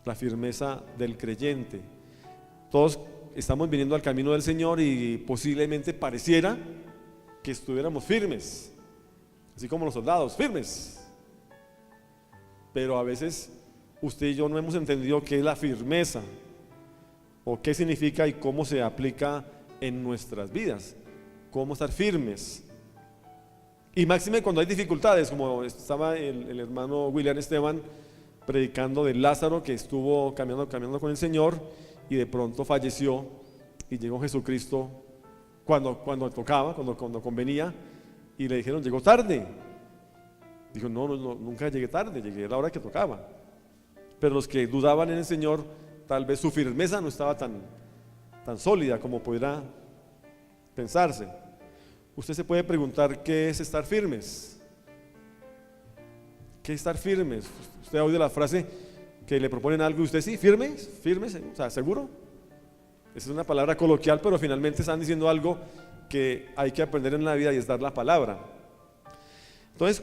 la firmeza del creyente. Todos estamos viniendo al camino del Señor y posiblemente pareciera que estuviéramos firmes, así como los soldados, firmes. Pero a veces usted y yo no hemos entendido qué es la firmeza, o qué significa y cómo se aplica en nuestras vidas, cómo estar firmes. Y máxime cuando hay dificultades, como estaba el hermano William Esteban predicando de Lázaro, que estuvo caminando con el Señor y de pronto falleció, y llegó Jesucristo cuando tocaba, cuando convenía, y le dijeron: llegó tarde. Dijo: no, nunca llegué tarde, llegué a la hora que tocaba. Pero los que dudaban en el Señor, tal vez su firmeza no estaba tan sólida como pudiera pensarse. Usted se puede preguntar: ¿qué es estar firmes? ¿Qué es estar firmes? Usted ha oído la frase que le proponen algo y usted: sí, firmes, o sea, ¿seguro? Esa es una palabra coloquial, pero finalmente están diciendo algo que hay que aprender en la vida, y es dar la palabra. Entonces,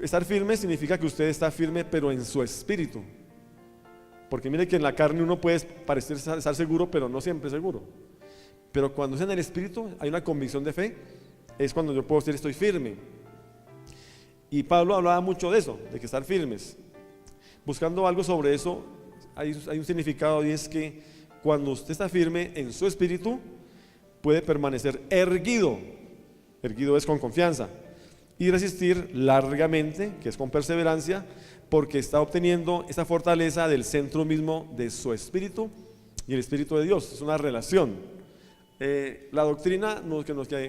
estar firme significa que usted está firme, pero en su espíritu. Porque mire que en la carne uno puede parecer estar seguro, pero no siempre seguro. Pero cuando es en el espíritu, hay una convicción de fe, es cuando yo puedo decir: estoy firme. Y Pablo hablaba mucho de eso, de que estar firmes. Buscando algo sobre eso, hay un significado, y es que cuando usted está firme en su espíritu, puede permanecer erguido. Erguido es con confianza. Y resistir largamente, que es con perseverancia, porque está obteniendo esa fortaleza del centro mismo de su espíritu y el espíritu de Dios. Es una relación. La doctrina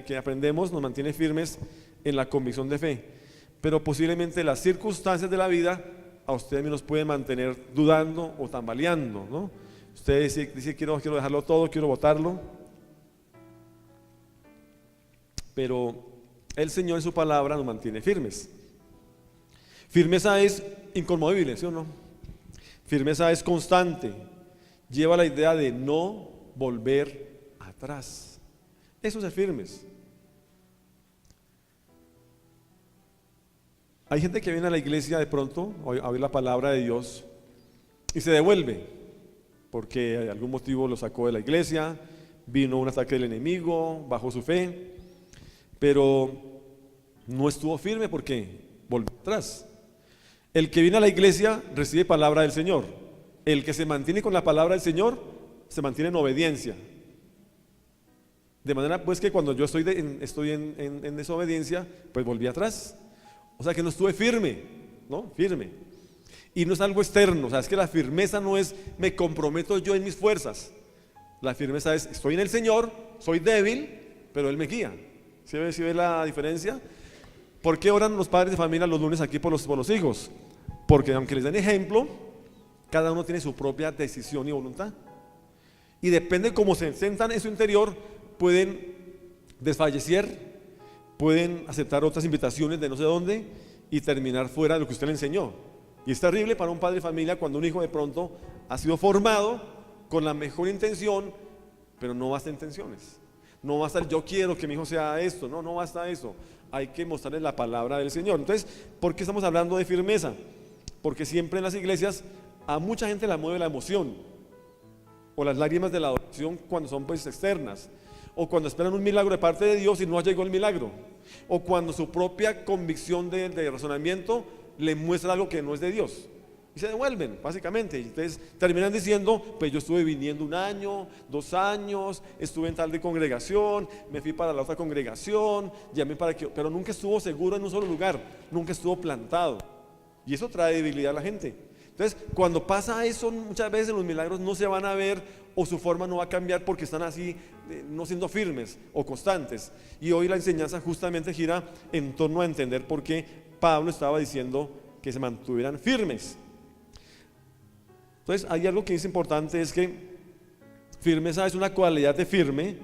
que aprendemos nos mantiene firmes en la convicción de fe, pero posiblemente las circunstancias de la vida a usted nos pueden mantener dudando o tambaleando, ¿no? Usted dice: quiero dejarlo todo, quiero botarlo. Pero el Señor en su palabra nos mantiene firmes. Firmeza es inconmovible, ¿sí o no? Firmeza es constante. Lleva la idea de no volver atrás. Eso es ser firmes. Hay gente que viene a la iglesia de pronto a oír la palabra de Dios y se devuelve porque de algún motivo lo sacó de la iglesia, vino un ataque del enemigo, bajó su fe, pero no estuvo firme porque volvió atrás. El que viene a la iglesia recibe palabra del Señor. El que se mantiene con la palabra del Señor se mantiene en obediencia. De manera pues que cuando yo estoy en desobediencia, pues volví atrás. O sea que no estuve firme, ¿no? Firme. Y no es algo externo, o sea, es que la firmeza no es me comprometo yo en mis fuerzas. La firmeza es: estoy en el Señor, soy débil, pero Él me guía. ¿Sí ve la diferencia? ¿Por qué oran los padres de familia los lunes aquí por los hijos? Porque aunque les den ejemplo, cada uno tiene su propia decisión y voluntad. Y depende cómo se sientan en su interior, pueden desfallecer, pueden aceptar otras invitaciones de no sé dónde y terminar fuera de lo que usted le enseñó. Y es terrible para un padre de familia cuando un hijo de pronto ha sido formado con la mejor intención, pero no basta intenciones. No basta yo quiero que mi hijo sea esto, no basta eso. Hay que mostrarle la palabra del Señor. Entonces, ¿por qué estamos hablando de firmeza? Porque siempre en las iglesias a mucha gente la mueve la emoción o las lágrimas de la adoración cuando son pues externas, o cuando esperan un milagro de parte de Dios y no llegó el milagro, o cuando su propia convicción de razonamiento le muestra algo que no es de Dios y se devuelven básicamente. Entonces terminan diciendo: pues yo estuve viniendo 1 año, 2 años, estuve en tal de congregación, me fui para la otra congregación, llamé para que, pero nunca estuvo seguro en un solo lugar, nunca estuvo plantado, y eso trae debilidad a la gente. Entonces cuando pasa eso, muchas veces los milagros no se van a ver, o su forma no va a cambiar porque están así, no siendo firmes o constantes. Y hoy la enseñanza justamente gira en torno a entender por qué Pablo estaba diciendo que se mantuvieran firmes. Entonces hay algo que es importante, es que firmeza es una cualidad de firme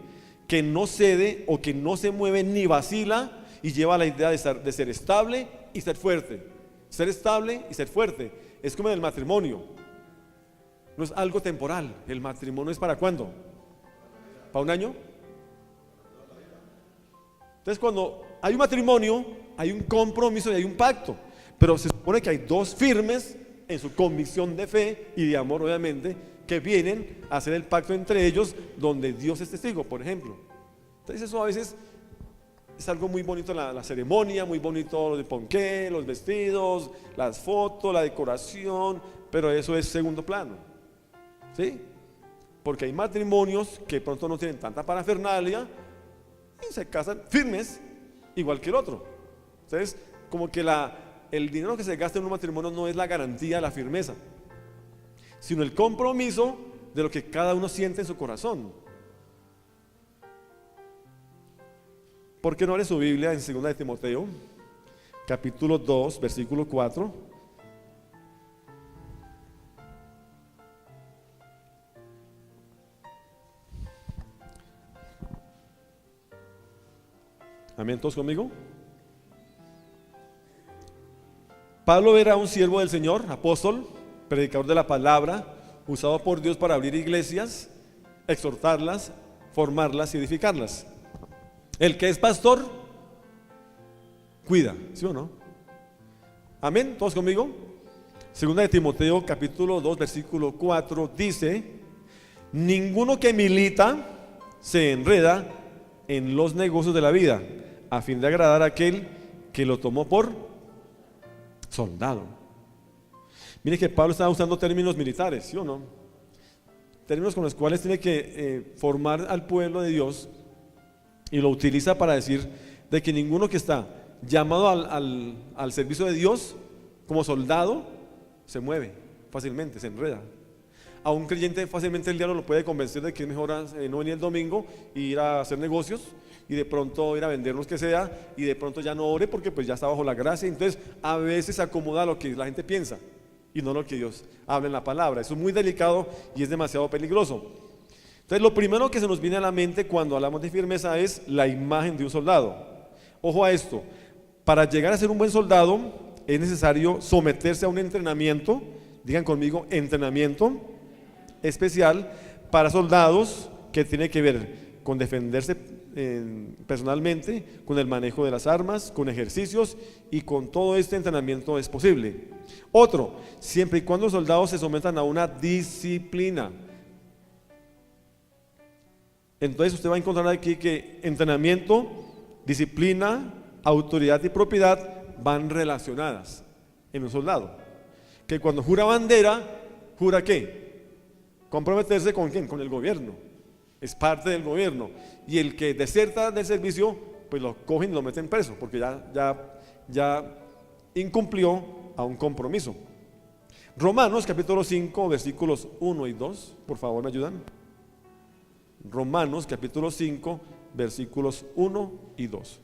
que no cede o que no se mueve ni vacila, y lleva la idea de ser estable y ser fuerte. Ser estable y ser fuerte es como en el matrimonio. No es algo temporal. El matrimonio es ¿para cuándo? ¿Para 1 año? Entonces cuando hay un matrimonio, hay un compromiso y hay un pacto, pero se supone que hay 2 firmes en su convicción de fe y de amor, obviamente, que vienen a hacer el pacto entre ellos, donde Dios es testigo, por ejemplo. Entonces eso a veces es algo muy bonito, la ceremonia, muy bonito el ponqué, los vestidos, las fotos, la decoración, pero eso es segundo plano, ¿sí? Porque hay matrimonios que pronto no tienen tanta parafernalia y se casan firmes, igual que el otro. Entonces, como que el dinero que se gasta en un matrimonio no es la garantía de la firmeza, sino el compromiso de lo que cada uno siente en su corazón. ¿Por qué no abre su Biblia en 2 de Timoteo, capítulo 2, versículo 4? Amén, ¿todos conmigo? Pablo era un siervo del Señor, apóstol, predicador de la palabra, usado por Dios para abrir iglesias, exhortarlas, formarlas y edificarlas. El que es pastor, cuida, ¿sí o no? Amén, ¿todos conmigo? 2 de Timoteo, capítulo 2, versículo 4, dice: ninguno que milita se enreda en los negocios de la vida, a fin de agradar a aquel que lo tomó por soldado. Mire que Pablo estaba usando términos militares, ¿sí o no? Términos con los cuales tiene que formar al pueblo de Dios, y lo utiliza para decir de que ninguno que está llamado al servicio de Dios como soldado se mueve fácilmente, se enreda. A un creyente fácilmente el diablo lo puede convencer de que es mejor no venir el domingo e ir a hacer negocios, y de pronto ir a vender los que sea, y de pronto ya no ore porque pues ya está bajo la gracia. Entonces a veces se acomoda lo que la gente piensa y no lo que Dios habla en la palabra. Eso es muy delicado y es demasiado peligroso. Entonces lo primero que se nos viene a la mente cuando hablamos de firmeza es la imagen de un soldado. Ojo a esto: para llegar a ser un buen soldado es necesario someterse a un entrenamiento, digan conmigo, entrenamiento especial para soldados, que tiene que ver con defenderse personalmente, con el manejo de las armas, con ejercicios, y con todo este entrenamiento es posible. Otro, siempre y cuando los soldados se sometan a una disciplina. Entonces usted va a encontrar aquí que entrenamiento, disciplina, autoridad y propiedad van relacionadas en un soldado. Que cuando jura bandera, ¿jura qué? Comprometerse ¿con quién? Con el gobierno. Es parte del gobierno. Y el que deserta del servicio, pues lo cogen y lo meten preso, porque ya incumplió a un compromiso. Romanos capítulo 5, versículos 1 y 2, por favor, ¿me ayudan? Romanos capítulo 5, versículos 1 y 2.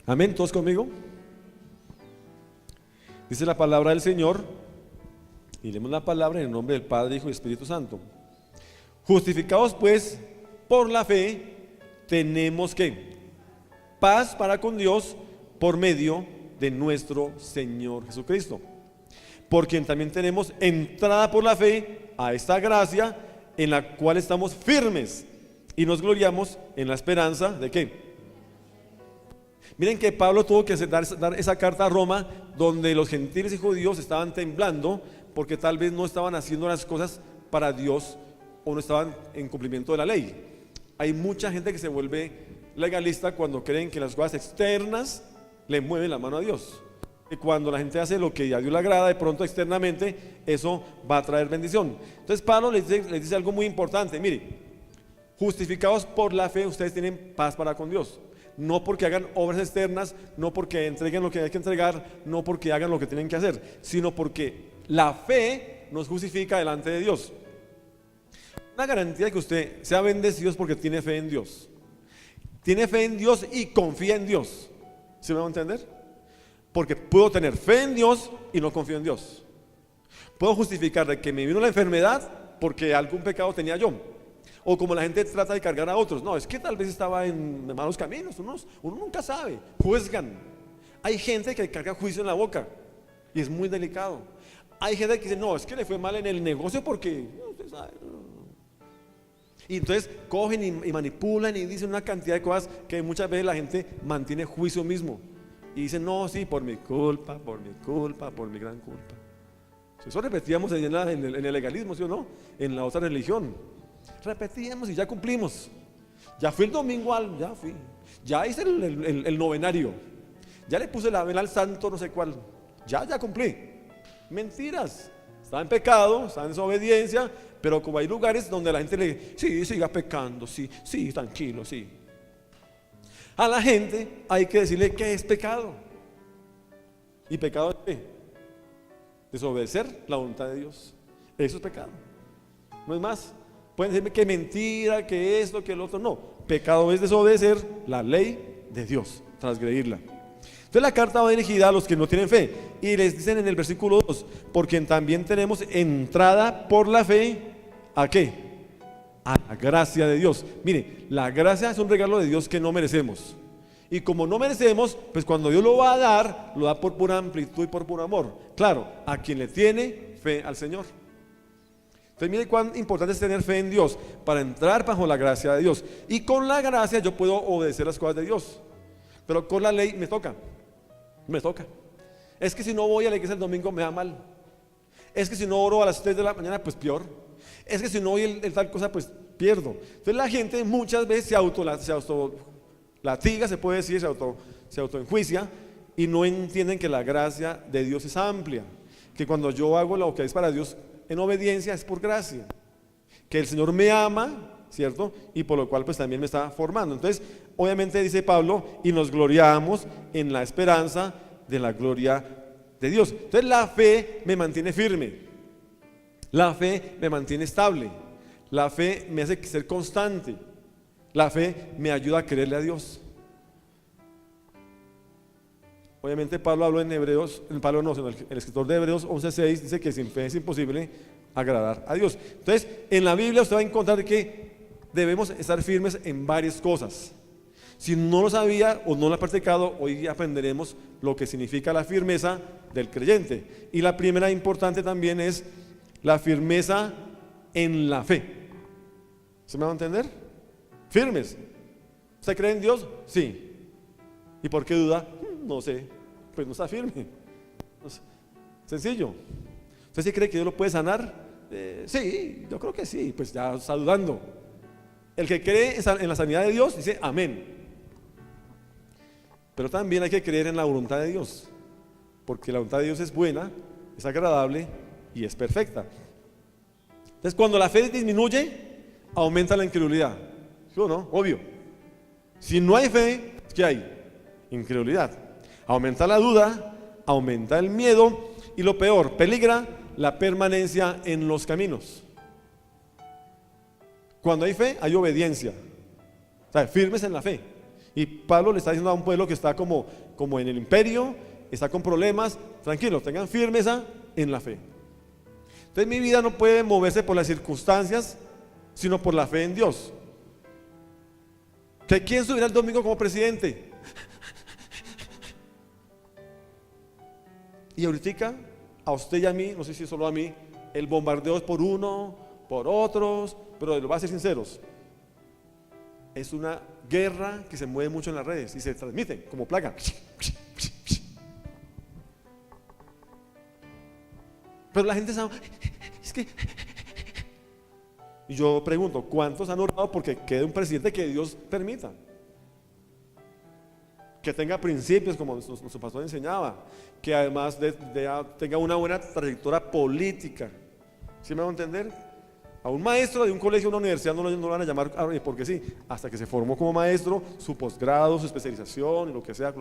Amén, ¿todos conmigo? Dice la palabra del Señor, y leemos la palabra en el nombre del Padre, Hijo y Espíritu Santo. Justificados pues por la fe, tenemos que paz para con Dios por medio de nuestro Señor Jesucristo, por quien también tenemos entrada por la fe a esta gracia, en la cual estamos firmes y nos gloriamos en la esperanza ¿de qué? Miren que Pablo tuvo que dar esa carta a Roma, donde los gentiles y judíos estaban temblando porque tal vez no estaban haciendo las cosas para Dios o no estaban en cumplimiento de la ley. Hay mucha gente que se vuelve legalista cuando creen que las cosas externas le mueven la mano a Dios. Y cuando la gente hace lo que a Dios le agrada, de pronto externamente eso va a traer bendición. Entonces Pablo les dice algo muy importante. Mire, justificados por la fe, ustedes tienen paz para con Dios. No porque hagan obras externas, no porque entreguen lo que hay que entregar, no porque hagan lo que tienen que hacer, sino porque la fe nos justifica delante de Dios. Una garantía de que usted sea bendecido es porque tiene fe en Dios. Tiene fe en Dios y confía en Dios. ¿Sí me van a entender? Porque puedo tener fe en Dios y no confío en Dios. Puedo justificar de que me vino la enfermedad porque algún pecado tenía yo. O como la gente trata de cargar a otros, no, es que tal vez estaba en malos caminos, uno nunca sabe, juzgan. Hay gente que carga juicio en la boca y es muy delicado. Hay gente que dice, no, es que le fue mal en el negocio porque, usted sabe, Y entonces cogen y manipulan y dicen una cantidad de cosas que muchas veces la gente mantiene juicio mismo. Y dicen, no, sí, por mi culpa, por mi culpa, por mi gran culpa. Eso repetíamos en el legalismo, ¿sí o no? En la otra religión. Repetíamos y ya cumplimos. Ya fui el domingo, ya fui. Ya hice el novenario. Ya le puse la vela al santo no sé cuál. Ya cumplí. Mentiras. Estaba en pecado, estaba en desobediencia, pero como hay lugares donde la gente le sí, siga pecando, sí, tranquilo, sí. A la gente hay que decirle qué es pecado. ¿Y pecado es qué? Desobedecer la voluntad de Dios. Eso es pecado. No es más. Pueden decirme que mentira, que esto, que el otro. No. Pecado es desobedecer la ley de Dios, transgredirla. Entonces la carta va dirigida a los que no tienen fe. Y les dicen en el versículo 2, porque también tenemos entrada por la fe, ¿a qué? A la gracia de Dios. Mire, la gracia es un regalo de Dios que no merecemos. Y como no merecemos, pues cuando Dios lo va a dar, lo da por pura amplitud y por puro amor. Claro, a quien le tiene fe al Señor. Entonces mire cuán importante es tener fe en Dios para entrar bajo la gracia de Dios. Y con la gracia yo puedo obedecer las cosas de Dios. Pero con la ley me toca. Es que si no voy a la iglesia el domingo me va mal. Es que si no oro a las 3 de la mañana, pues peor. Es que si no voy el tal cosa, pues pierdo. Entonces la gente muchas veces se autolatiga, se puede decir, se autoenjuicia y no entienden que la gracia de Dios es amplia. Que cuando yo hago lo que es para Dios en obediencia es por gracia. Que el Señor me ama, ¿cierto? Y por lo cual pues también me está formando. Entonces, obviamente dice Pablo, y nos gloriamos en la esperanza de la gloria de Dios. Entonces la fe me mantiene firme. La fe me mantiene estable. La fe me hace ser constante. La fe me ayuda a creerle a Dios. Obviamente Pablo habló en Hebreos, Pablo no, sino el escritor de Hebreos 11:6 dice que sin fe es imposible agradar a Dios. Entonces, en la Biblia usted va a encontrar que debemos estar firmes en varias cosas. Si no lo sabía o no lo ha practicado, hoy aprenderemos lo que significa la firmeza del creyente. Y la primera importante también es la firmeza en la fe. ¿Se me va a entender? Firmes. ¿Usted cree en Dios? Sí. ¿Y por qué duda? No sé. Pues no está firme. Sencillo. ¿Usted sí cree que Dios lo puede sanar? Sí, yo creo que sí. Pues ya está dudando. El que cree en la sanidad de Dios dice amén. Pero también hay que creer en la voluntad de Dios, porque la voluntad de Dios es buena, es agradable y es perfecta. Entonces cuando la fe disminuye, aumenta la incredulidad. ¿Sí o no? Obvio. Si no hay fe, ¿qué hay? Incredulidad. Aumenta la duda, aumenta el miedo y lo peor, peligra la permanencia en los caminos. Cuando hay fe, hay obediencia. O sea, firmes en la fe. Y Pablo le está diciendo a un pueblo que está como en el imperio, está con problemas, tranquilos, tengan firmeza en la fe. Entonces mi vida no puede moverse por las circunstancias, sino por la fe en Dios. ¿Que quién subirá el domingo como presidente? Y ahorita, a usted y a mí, no sé si solo a mí, el bombardeo es por uno, por otros, pero lo voy a ser sinceros. Es una guerra que se mueve mucho en las redes y se transmite como plaga. Pero la gente sabe, es que... Y yo pregunto, ¿cuántos han orado porque quede un presidente que Dios permita? Que tenga principios como nuestro pastor enseñaba, que además tenga una buena trayectoria política. ¿Sí me van a entender? A un maestro de un colegio o una universidad no lo van a llamar porque sí, hasta que se formó como maestro, su posgrado, su especialización y lo que sea,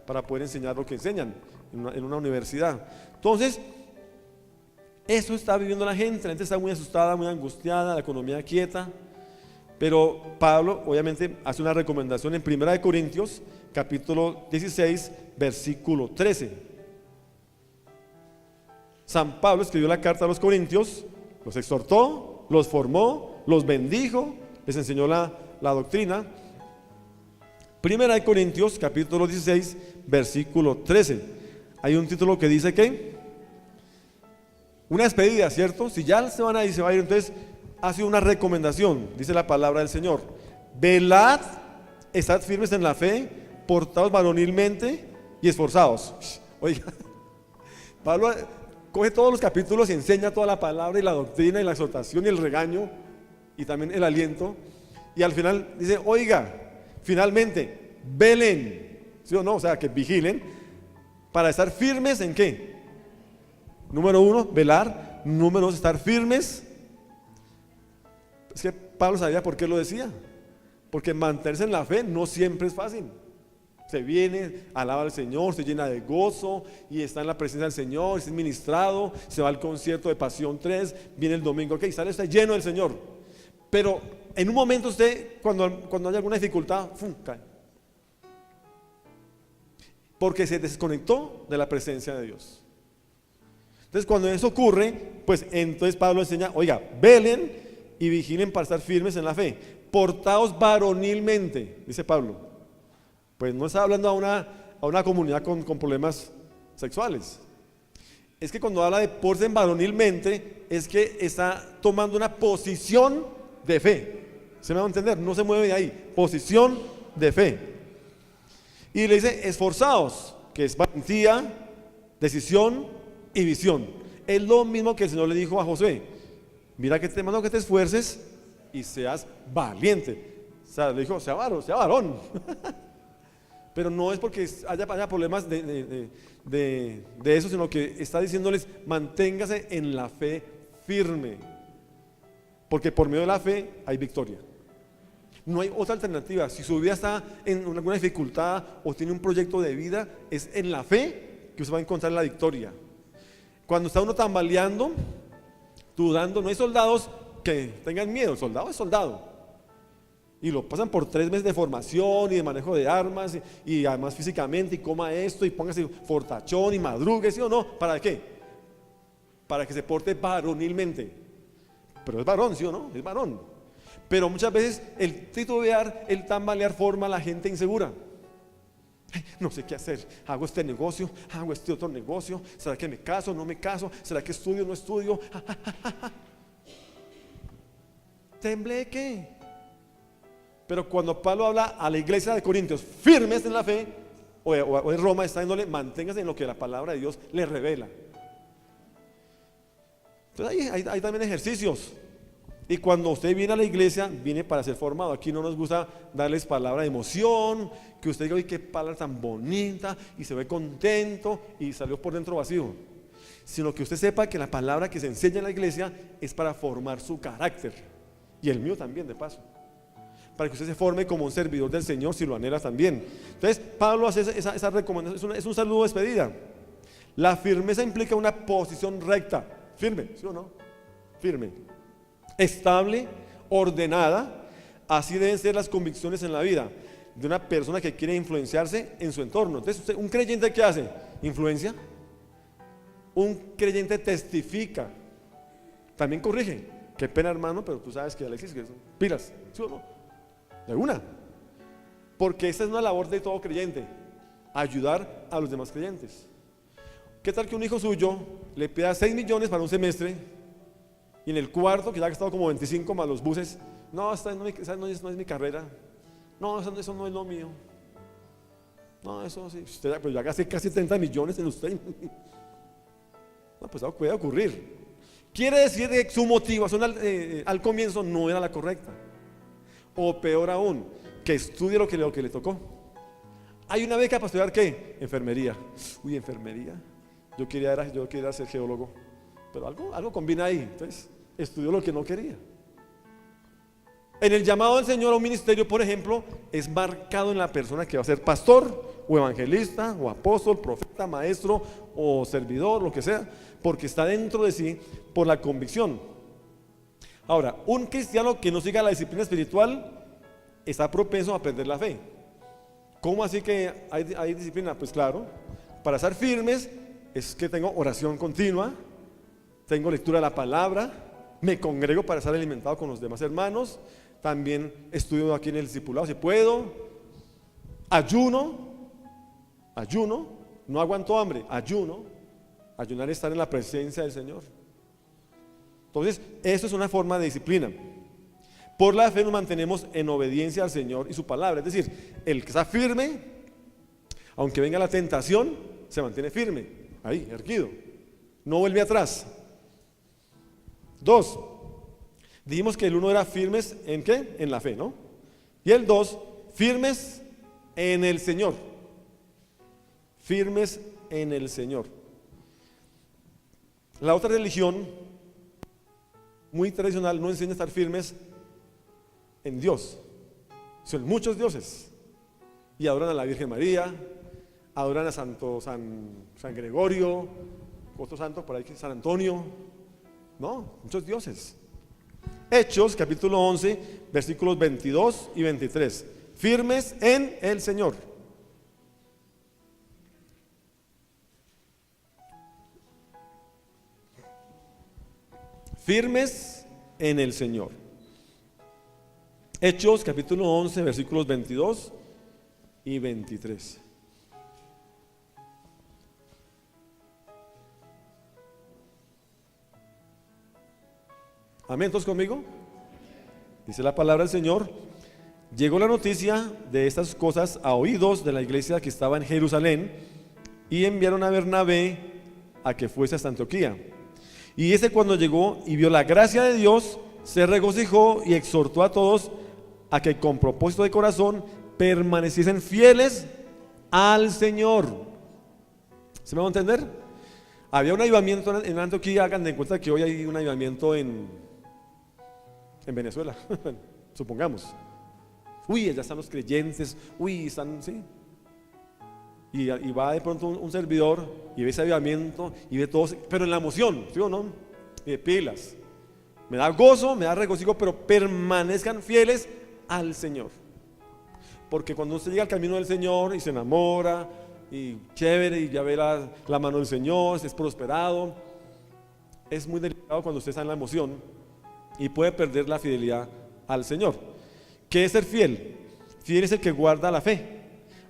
para poder enseñar lo que enseñan en una universidad. Entonces, eso está viviendo la gente está muy asustada, muy angustiada, la economía quieta. Pero Pablo obviamente hace una recomendación en 1 Corintios, capítulo 16, versículo 13. San Pablo escribió la carta a los Corintios, los exhortó, los formó, los bendijo, les enseñó la doctrina. 1 Corintios, capítulo 16, versículo 13. Hay un título que dice que una despedida, ¿cierto? Si ya se va a ir, entonces hace una recomendación, dice la palabra del Señor: velad, estad firmes en la fe, portaos varonilmente y esforzados. Oiga, Pablo coge todos los capítulos y enseña toda la palabra y la doctrina y la exhortación y el regaño y también el aliento, y al final dice: oiga, finalmente, velen, ¿sí o no? O sea, que vigilen para estar firmes en ¿qué? Número 1, velar. Número 2, estar firmes. Es que Pablo sabía por qué lo decía, porque mantenerse en la fe no siempre es fácil. Se viene, alaba al Señor, se llena de gozo y está en la presencia del Señor, es ministrado, se va al concierto de Pasión 3, viene el domingo, ok, sale, está lleno del Señor. Pero en un momento usted, cuando hay alguna dificultad, ¡fum!, cae. Porque se desconectó de la presencia de Dios. Entonces cuando eso ocurre, pues entonces Pablo enseña: oiga, velen y vigilen para estar firmes en la fe. Portaos varonilmente, dice Pablo. Pues no está hablando a una comunidad con problemas sexuales. Es que cuando habla de porten varonilmente, es que está tomando una posición de fe. ¿Se me va a entender? No se mueve de ahí. Posición de fe. Y le dice: esforzaos, que es valentía, decisión y visión. Es lo mismo que el Señor le dijo a Josué: mira que te mando que te esfuerces y seas valiente. O sea, le dijo: sea varón. Pero no es porque haya problemas de eso, sino que está diciéndoles: manténgase en la fe firme, porque por medio de la fe hay victoria. No hay otra alternativa. Si su vida está en alguna dificultad o tiene un proyecto de vida, es en la fe que usted va a encontrar la victoria. Cuando está uno tambaleando, dudando, no hay soldados que tengan miedo. El soldado es soldado. Y lo pasan por 3 meses de formación y de manejo de armas y además físicamente, y coma esto y póngase fortachón y madrugue, ¿sí o no? ¿Para qué? Para que se porte varonilmente. Pero es varón, ¿sí o no? Es varón. Pero muchas veces el titubear, el tambalear forma a la gente insegura. No sé qué hacer, hago este negocio, hago este otro negocio, ¿será que me caso, no me caso? ¿Será que estudio, no estudio? Tembleque. Pero cuando Pablo habla a la iglesia de Corintios, firmes en la fe, o en Roma, está diciéndole: manténgase en lo que la palabra de Dios le revela. Entonces hay también ejercicios. Y cuando usted viene a la iglesia, viene para ser formado. Aquí no nos gusta darles palabra de emoción, que usted diga: ¡ay, qué palabra tan bonita! Y se ve contento y salió por dentro vacío. Sino que usted sepa que la palabra que se enseña en la iglesia es para formar su carácter. Y el mío también, de paso. Para que usted se forme como un servidor del Señor, si lo anhela también. Entonces Pablo hace esa recomendación, es un saludo de despedida. La firmeza implica una posición recta, firme, ¿sí o no? Firme, estable, ordenada. Así deben ser las convicciones en la vida de una persona que quiere influenciarse en su entorno. Entonces un creyente, ¿qué hace? Influencia. Un creyente testifica, también corrige. Qué pena, hermano, pero tú sabes que Alexis, que son pilas, ¿sí o no? De una. Porque esa es una labor de todo creyente: ayudar a los demás creyentes. ¿Qué tal que un hijo suyo le pida 6 millones para un semestre y en el cuarto, que ya ha gastado como 25 más los buses: no, esa no es mi carrera, no, eso no es lo mío, no, eso sí, usted, pero ya gasté casi 30 millones en usted? No, pues eso puede ocurrir. Quiere decir que su motivación al comienzo no era la correcta. O peor aún, que estudie lo que le tocó. Hay una beca para estudiar ¿qué? Enfermería. Uy, enfermería. Yo quería ser geólogo, pero algo combina ahí. Entonces estudió lo que no quería. En el llamado del Señor a un ministerio, por ejemplo, es marcado en la persona que va a ser pastor o evangelista o apóstol, profeta, maestro o servidor, lo que sea, porque está dentro de sí por la convicción. Ahora, un cristiano que no siga la disciplina espiritual está propenso a perder la fe. ¿Cómo así que hay disciplina? Pues claro, para estar firmes es que tengo oración continua, tengo lectura de la palabra, me congrego para estar alimentado con los demás hermanos, también estudio aquí en el discipulado si puedo, ayuno, no aguanto hambre, ayunar es estar en la presencia del Señor. Entonces, eso es una forma de disciplina. Por la fe nos mantenemos en obediencia al Señor y su palabra. Es decir, el que está firme, aunque venga la tentación, se mantiene firme, ahí, erguido. No vuelve atrás. 2. Dijimos que el 1 era firmes en ¿qué? En la fe, ¿no? Y el 2, firmes en el Señor. Firmes en el Señor. La otra religión, muy tradicional, no enseña a estar firmes en Dios. Son muchos dioses. Y adoran a la Virgen María, adoran a San Gregorio, otro santo por ahí, San Antonio. No, muchos dioses. Hechos, capítulo 11, versículos 22 y 23. Firmes en el Señor. Firmes en el Señor. Hechos, capítulo 11, versículos 22 y 23. Amén, ¿todos conmigo? Dice la palabra del Señor: llegó la noticia de estas cosas a oídos de la iglesia que estaba en Jerusalén, y enviaron a Bernabé a que fuese hasta Antioquía. Y ese, cuando llegó y vio la gracia de Dios, se regocijó y exhortó a todos a que con propósito de corazón permaneciesen fieles al Señor. ¿Se me va a entender? Había un avivamiento en Antioquía. Hagan de cuenta que hoy hay un avivamiento en Venezuela, supongamos. Uy, allá están los creyentes, uy, están, sí. Y va de pronto un servidor y ve ese avivamiento y ve todos, pero en la emoción, ¿sí o no? Y de pilas. Me da gozo, me da regocijo, pero permanezcan fieles al Señor. Porque cuando usted llega al camino del Señor y se enamora, y chévere, y ya ve la mano del Señor, es prosperado, es muy delicado cuando usted está en la emoción y puede perder la fidelidad al Señor. ¿Qué es ser fiel? Fiel es el que guarda la fe,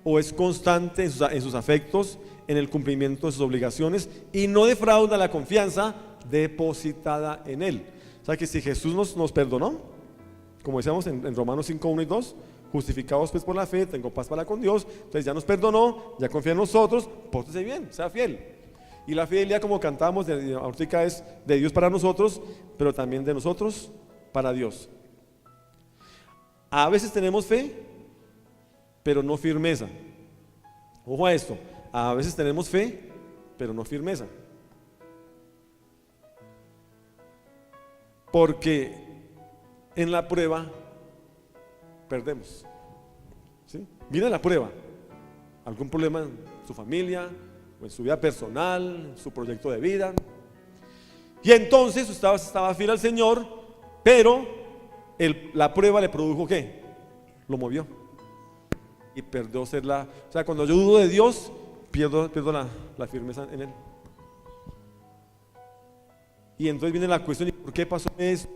o es constante en sus afectos, en el cumplimiento de sus obligaciones, y no defrauda la confianza depositada en Él. O sea que si Jesús nos perdonó, como decíamos en Romanos 5, 1 y 2, justificados pues por la fe, tengo paz para con Dios, entonces ya nos perdonó, ya confía en nosotros, pórtese bien, sea fiel. Y la fidelidad, como cantábamos ahorita, es de Dios para nosotros, pero también de nosotros para Dios. A veces tenemos fe, pero no firmeza. Ojo a esto, a veces tenemos fe, pero no firmeza. Porque en la prueba perdemos. ¿Sí? Viene la prueba, algún problema en su familia, o en su vida personal, en su proyecto de vida, y entonces estaba fiel al Señor, pero la prueba le produjo ¿qué? Lo movió y perdió ser o sea, cuando yo dudo de Dios, pierdo la firmeza en Él. Y entonces viene la cuestión: ¿por qué pasó eso?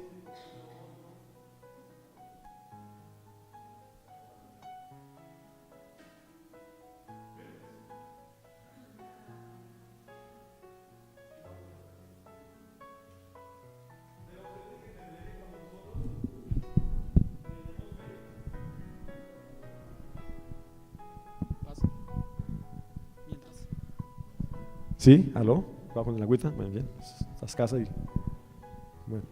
¿Sí? ¿Aló? ¿Va con el agüita? Bueno, bien, estás casa y... Bueno.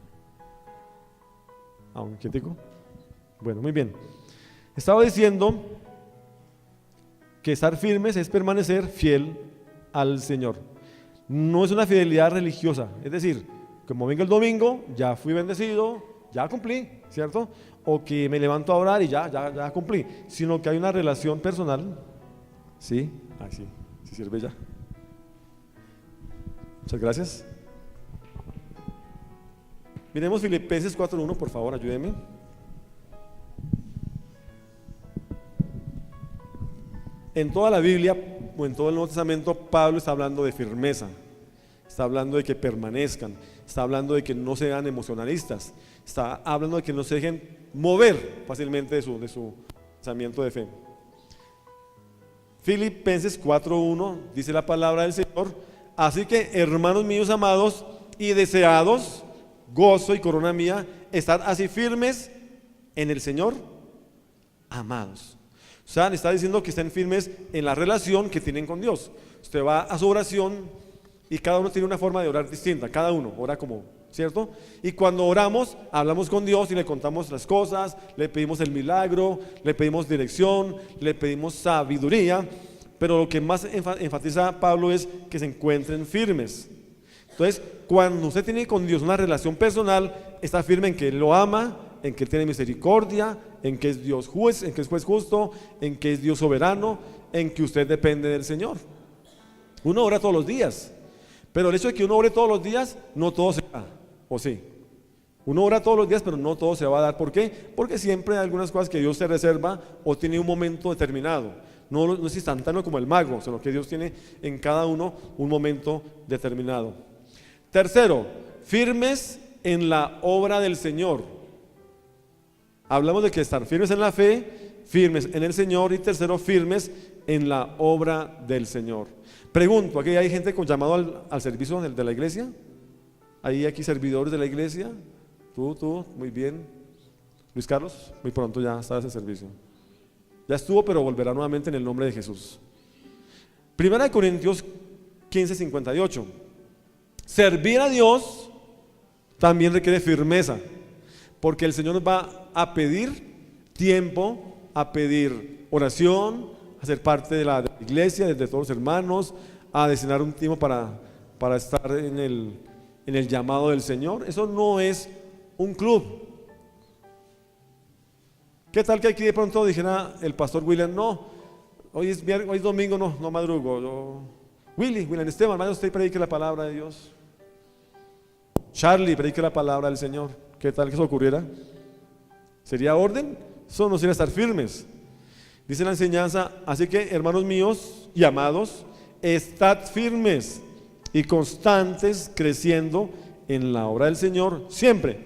¿Un quietico? Bueno, muy bien. Estaba diciendo que estar firmes es permanecer fiel al Señor. No es una fidelidad religiosa, es decir, como venga el domingo, ya fui bendecido, ya cumplí, ¿cierto? O que me levanto a orar y ya cumplí, sino que hay una relación personal. ¿Sí? Sí sirve ya. Muchas gracias. Miremos Filipenses 4:1, por favor, ayúdeme. En toda la Biblia, o en todo el Nuevo Testamento, Pablo está hablando de firmeza, está hablando de que permanezcan, está hablando de que no sean emocionalistas, está hablando de que no se dejen mover fácilmente de su pensamiento de fe. Filipenses 4:1 dice la palabra del Señor: así que, hermanos míos amados y deseados, gozo y corona mía, estad así firmes en el Señor, amados. O sea, le está diciendo que estén firmes en la relación que tienen con Dios. Usted va a su oración y cada uno tiene una forma de orar distinta, cada uno ora como, ¿cierto? Y cuando oramos, hablamos con Dios y le contamos las cosas, le pedimos el milagro, le pedimos dirección, le pedimos sabiduría, pero lo que más enfatiza Pablo es que se encuentren firmes. Entonces, cuando usted tiene con Dios una relación personal, está firme en que Él lo ama, en que Él tiene misericordia, en que es Dios juez, en que es juez justo, en que es Dios soberano, en que usted depende del Señor. Uno ora todos los días, pero el hecho de que uno ore todos los días, no todo se da, ¿o sí? Uno ora todos los días, pero no todo se va a dar. ¿Por qué? Porque siempre hay algunas cosas que Dios se reserva o tiene un momento determinado. No es instantáneo como el mago, sino que Dios tiene en cada uno un momento determinado. Tercero, firmes en la obra del Señor. Hablamos de que estar firmes en la fe, firmes en el Señor, y tercero, firmes en la obra del Señor. Pregunto, ¿aquí hay gente con llamado al servicio de la iglesia? ¿Hay aquí servidores de la iglesia? Tú, muy bien. Luis Carlos, muy pronto ya está ese servicio. Ya estuvo, pero volverá nuevamente en el nombre de Jesús. Primera de Corintios 15:58. Servir a Dios también requiere firmeza, porque el Señor va a pedir tiempo, a pedir oración, a ser parte de la iglesia, de todos los hermanos, a destinar un tiempo para estar en el llamado del Señor. Eso no es un club. ¿Qué tal que aquí de pronto dijera el pastor William, no, hoy es domingo, no madrugo? William Esteban, hermano, usted predique la palabra de Dios. Charlie, predique la palabra del Señor. ¿Qué tal que eso ocurriera? ¿Sería orden? Eso no sería estar firmes. Dice la enseñanza, así que hermanos míos y amados, estad firmes y constantes, creciendo en la obra del Señor siempre,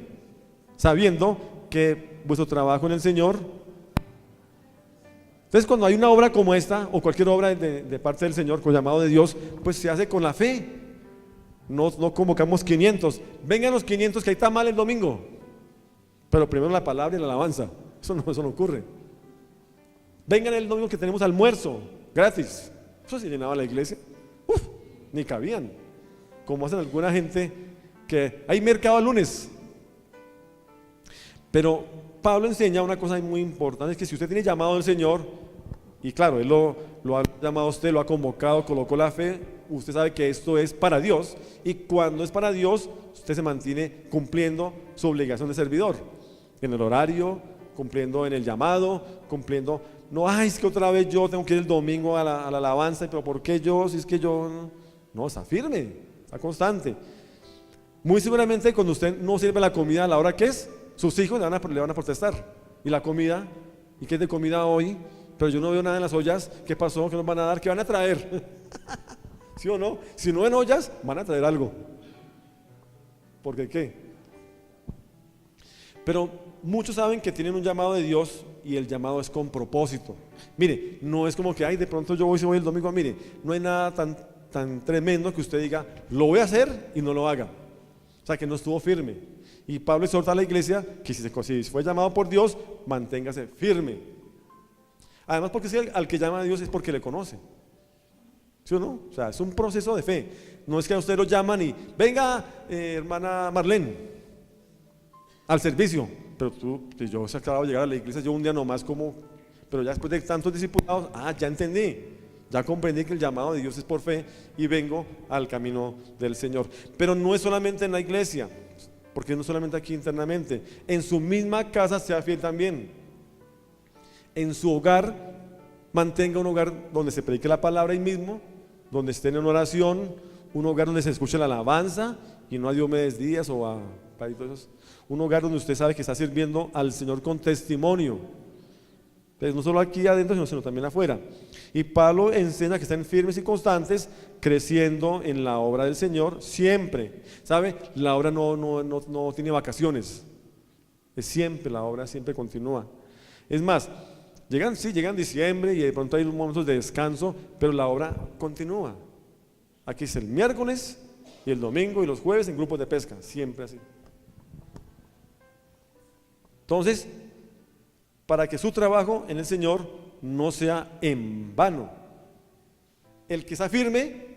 sabiendo que vuestro trabajo en el Señor. Entonces, cuando hay una obra como esta o cualquier obra de parte del Señor con llamado de Dios, pues se hace con la fe. No convocamos 500, vengan los 500 que hay tamal el domingo, pero primero la palabra y la alabanza. Eso no ocurre. Vengan el domingo que tenemos almuerzo gratis. Eso se llenaba la iglesia. Ni cabían. Como hacen alguna gente que hay mercado el lunes. Pero Pablo enseña una cosa muy importante, es que si usted tiene llamado del Señor, y claro, Él lo ha llamado a usted, lo ha convocado, colocó la fe, usted sabe que esto es para Dios, y cuando es para Dios, usted se mantiene cumpliendo su obligación de servidor, en el horario, cumpliendo en el llamado, cumpliendo, no, es que otra vez yo tengo que ir el domingo a la alabanza, pero ¿por qué yo? Si es que yo, no, está firme, está constante. Muy seguramente cuando usted no sirve la comida a la hora que es, sus hijos le van a protestar. ¿Y la comida? ¿Y qué es de comida hoy? Pero yo no veo nada en las ollas. ¿Qué pasó? ¿Qué nos van a dar? ¿Qué van a traer? ¿Sí o no? Si no en ollas, van a traer algo. ¿Por qué? Pero muchos saben que tienen un llamado de Dios y el llamado es con propósito. Mire, no es como que, de pronto yo voy el domingo. Mire, no hay nada tan tremendo que usted diga, lo voy a hacer y no lo haga. O sea, que no estuvo firme. Y Pablo exhorta a la iglesia que si fue llamado por Dios, manténgase firme. Además, porque si al que llama a Dios es porque le conoce. ¿Sí o no? O sea, es un proceso de fe. No es que a usted lo llaman y venga, hermana Marlene, al servicio. Pero yo se acababa de llegar a la iglesia, yo un día nomás pero ya después de tantos discipulados, ya entendí. Ya comprendí que el llamado de Dios es por fe y vengo al camino del Señor. Pero no es solamente en la iglesia, porque no solamente aquí internamente, en su misma casa sea fiel también. En su hogar, mantenga un hogar donde se predique la palabra ahí mismo, donde estén en oración, un hogar donde se escuche la alabanza y no a Diomedes Díaz o a un hogar donde usted sabe que está sirviendo al Señor con testimonio. Entonces, no solo aquí adentro, sino también afuera. Y Pablo enseña que estén firmes y constantes, creciendo en la obra del Señor siempre. ¿Sabe? La obra no tiene vacaciones. Es siempre, la obra siempre continúa. Es más, llegan diciembre y de pronto hay momentos de descanso, pero la obra continúa. Aquí es el miércoles y el domingo y los jueves en grupos de pesca, siempre así. Entonces, para que su trabajo en el Señor no sea en vano. El que está firme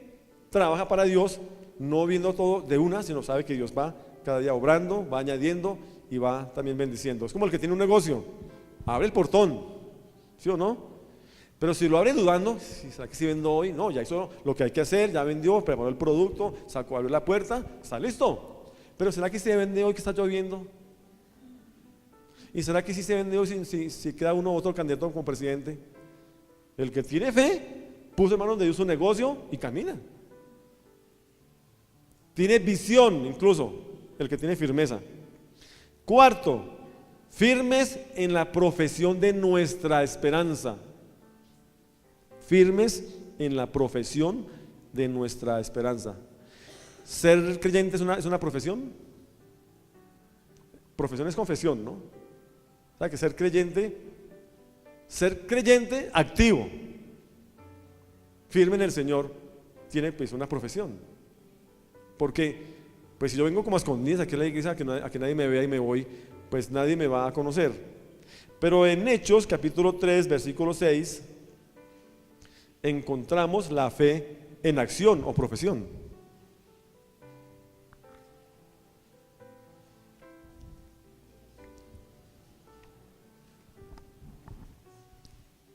trabaja para Dios, no viendo todo de una, sino sabe que Dios va cada día obrando, va añadiendo y va también bendiciendo. Es como el que tiene un negocio, abre el portón, ¿sí o no? Pero si lo abre dudando, ¿será que si vendo hoy? No, ya hizo lo que hay que hacer, ya vendió, preparó el producto, sacó, abrió la puerta, está listo. Pero ¿será que se vende hoy que está lloviendo? ¿Y será que si se vende hoy si queda uno u otro candidato como presidente? El que tiene fe, puso en manos de Dios su negocio y camina. Tiene visión incluso, el que tiene firmeza. Cuarto, firmes en la profesión de nuestra esperanza. Firmes en la profesión de nuestra esperanza. Ser creyente es una profesión. Profesión es confesión, ¿no? O sea que ser creyente activo, firme en el Señor, tiene pues una profesión. Porque pues si yo vengo como a escondidas aquí a la iglesia, a que nadie me vea y me voy, pues nadie me va a conocer. Pero en Hechos capítulo 3 versículo 6 encontramos la fe en acción o profesión.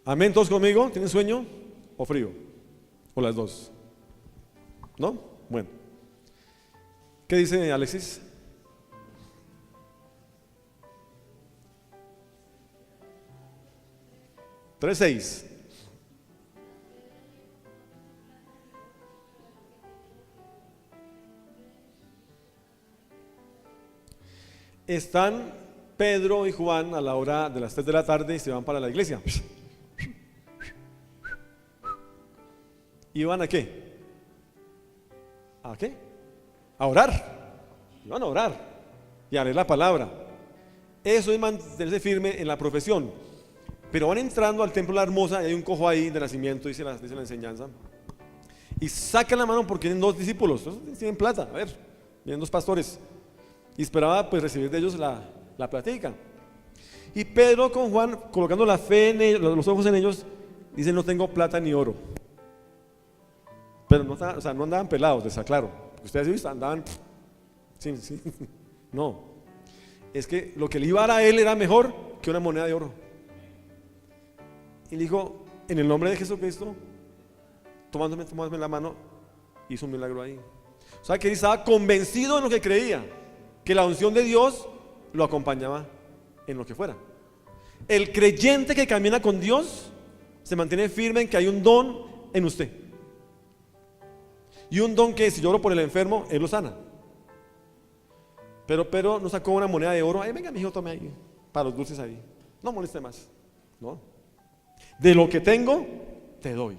Amén, todos conmigo. ¿Tienen sueño o frío? ¿O las dos? ¿No? Bueno. ¿Qué dice Alexis? Tres, 6. Están Pedro y Juan a la hora de las 3 de la tarde y se van para la iglesia. ¿Iban a qué? ¿A qué? A orar. Iban a orar y a leer la palabra. Eso es mantenerse firme en la profesión. Pero van entrando al templo de la Hermosa y hay un cojo ahí de nacimiento, dice la enseñanza. Y sacan la mano porque tienen 2 discípulos, tienen plata, a ver, vienen 2 pastores. Y esperaba pues recibir de ellos la plática. Y Pedro con Juan, colocando la fe en ellos, los ojos en ellos, dicen: no tengo plata ni oro. Pero no, o sea, no andaban pelados, les aclaro. Porque ustedes visto, andaban. Sí. No. Es que lo que le iba a dar a él era mejor que una moneda de oro. Y le dijo: en el nombre de Jesucristo, tomándome la mano, hizo un milagro ahí. O sea que él estaba convencido en lo que creía, que la unción de Dios lo acompañaba en lo que fuera. El creyente que camina con Dios se mantiene firme en que hay un don en usted. Y un don que si yo oro por el enfermo, él lo sana. Pero no sacó una moneda de oro. Ay, venga, mi hijo, tome ahí, para los dulces ahí. No moleste más. No. De lo que tengo, te doy.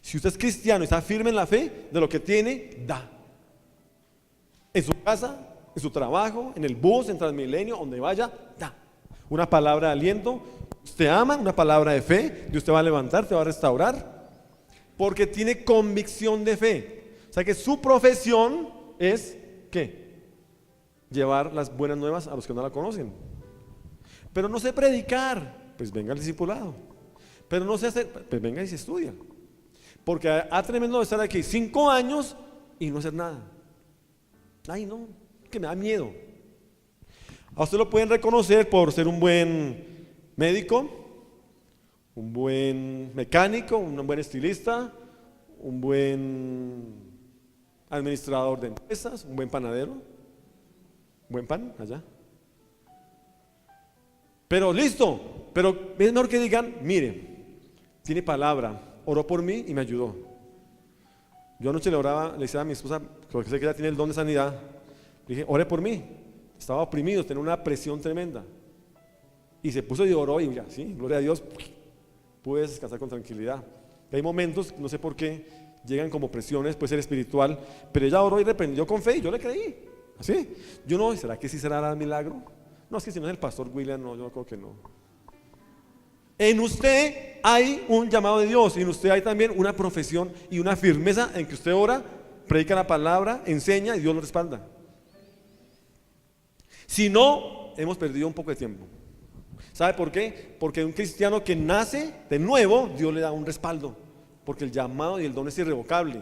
Si usted es cristiano y está firme en la fe, de lo que tiene, da. En su casa, en su trabajo, en el bus, en Transmilenio, donde vaya, da. Una palabra de aliento, usted ama, una palabra de fe, Dios te va a levantar, te va a restaurar, porque tiene convicción de fe. O sea que su profesión es, ¿qué? Llevar las buenas nuevas a los que no la conocen. Pero no sé predicar, pues venga al discipulado. Pero no sé hacer, pues venga y se estudia. Porque ha tremendo estar aquí 5 años y no hacer nada. Ay, no, que me da miedo. A usted lo pueden reconocer por ser un buen médico, un buen mecánico, un buen estilista, un buen administrador de empresas, un buen panadero, buen pan allá. Pero listo, pero es mejor que digan: mire, tiene palabra, oró por mí y me ayudó. Yo anoche le oraba, le decía a mi esposa, porque sé que ella tiene el don de sanidad, le dije: ore por mí. Estaba oprimido, tenía una presión tremenda. Y se puso y oró y ya, sí, gloria a Dios, pude descansar con tranquilidad. Y hay momentos, no sé por qué, llegan como presiones, puede ser espiritual, pero ella oró y reprendió con fe y yo le creí. ¿Así? Yo no, ¿será que sí será el milagro? No, es que si no es el pastor William, no, yo creo que no. En usted hay un llamado de Dios y en usted hay también una profesión y una firmeza en que usted ora, predica la palabra, enseña y Dios lo respalda. Si no, hemos perdido un poco de tiempo. ¿Sabe por qué? Porque un cristiano que nace de nuevo, Dios le da un respaldo, porque el llamado y el don es irrevocable.